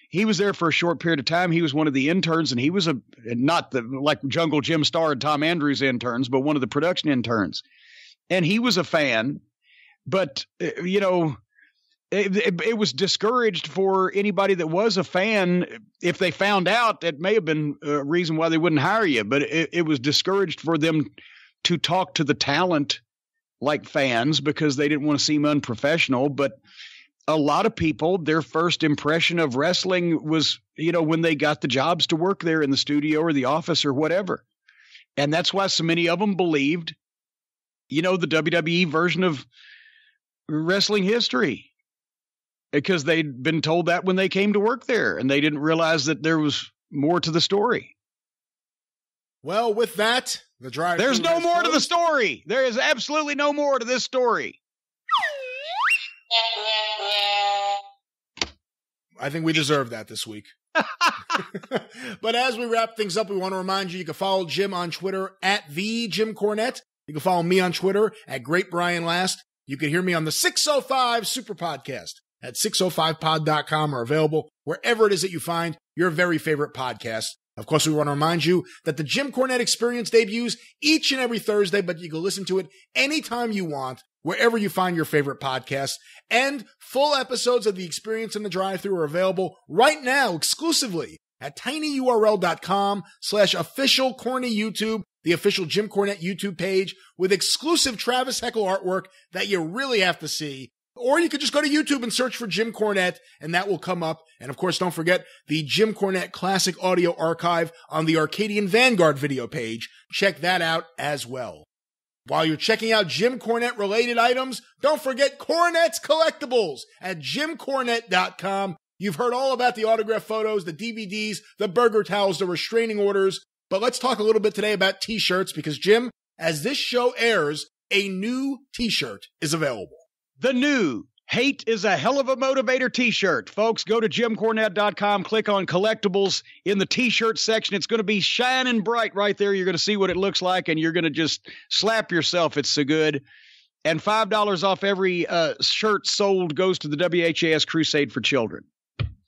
He was there for a short period of time. He was one of the interns, and he was not like Jungle Jim Starr and Tom Andrews interns, but one of the production interns. And he was a fan, but it was discouraged for anybody that was a fan. If they found out, it may have been a reason why they wouldn't hire you, but it was discouraged for them to talk to the talent like fans because they didn't want to seem unprofessional. But a lot of people, their first impression of wrestling was, when they got the jobs to work there in the studio or the office or whatever. And that's why so many of them believed, the WWE version of wrestling history, because they'd been told that when they came to work there and they didn't realize that there was more to the story. Well, with that, the Drive-Thru. There's no more to the story. There is absolutely no more to this story. I think we deserve that this week. But as we wrap things up, we want to remind you can follow Jim on Twitter @TheJimCornette. You can follow me on Twitter @GreatBrianLast. You can hear me on the 605 Superpodcast at 605pod.com, or available wherever it is that you find your very favorite podcast. Of course, we want to remind you that the Jim Cornette Experience debuts each and every Thursday, but you can listen to it anytime you want, wherever you find your favorite podcast. And full episodes of The Experience and the Drive-Thru are available right now exclusively at tinyurl.com/official Corny YouTube, the official Jim Cornette YouTube page, with exclusive Travis Heckel artwork that you really have to see. Or you could just go to YouTube and search for Jim Cornette, and that will come up. And of course, don't forget the Jim Cornette Classic Audio Archive on the Arcadian Vanguard video page. Check that out as well. While you're checking out Jim Cornette related items, don't forget Cornette's Collectibles at JimCornette.com. You've heard all about the autograph photos, the DVDs, the burger towels, the restraining orders. But let's talk a little bit today about t-shirts, because Jim, as this show airs, a new t-shirt is available. The new Hate is a Hell of a Motivator t-shirt. Folks, go to JimCornette.com, click on collectibles in the t-shirt section. It's going to be shining bright right there. You're going to see what it looks like, and you're going to just slap yourself. It's so good. And $5 off every shirt sold goes to the WHAS Crusade for Children.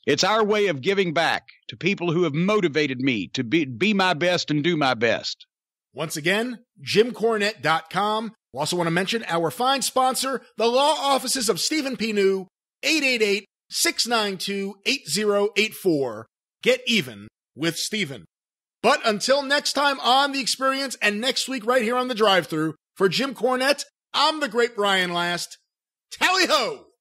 It's our way of giving back to people who have motivated me to be my best and do my best. Once again, JimCornette.com. We also want to mention our fine sponsor, the law offices of Stephen P. New, 888-692-8084. Get even with Stephen. But until next time on The Experience, and next week right here on the Drive-Thru, for Jim Cornette, I'm the Great Brian Last. Tally-ho!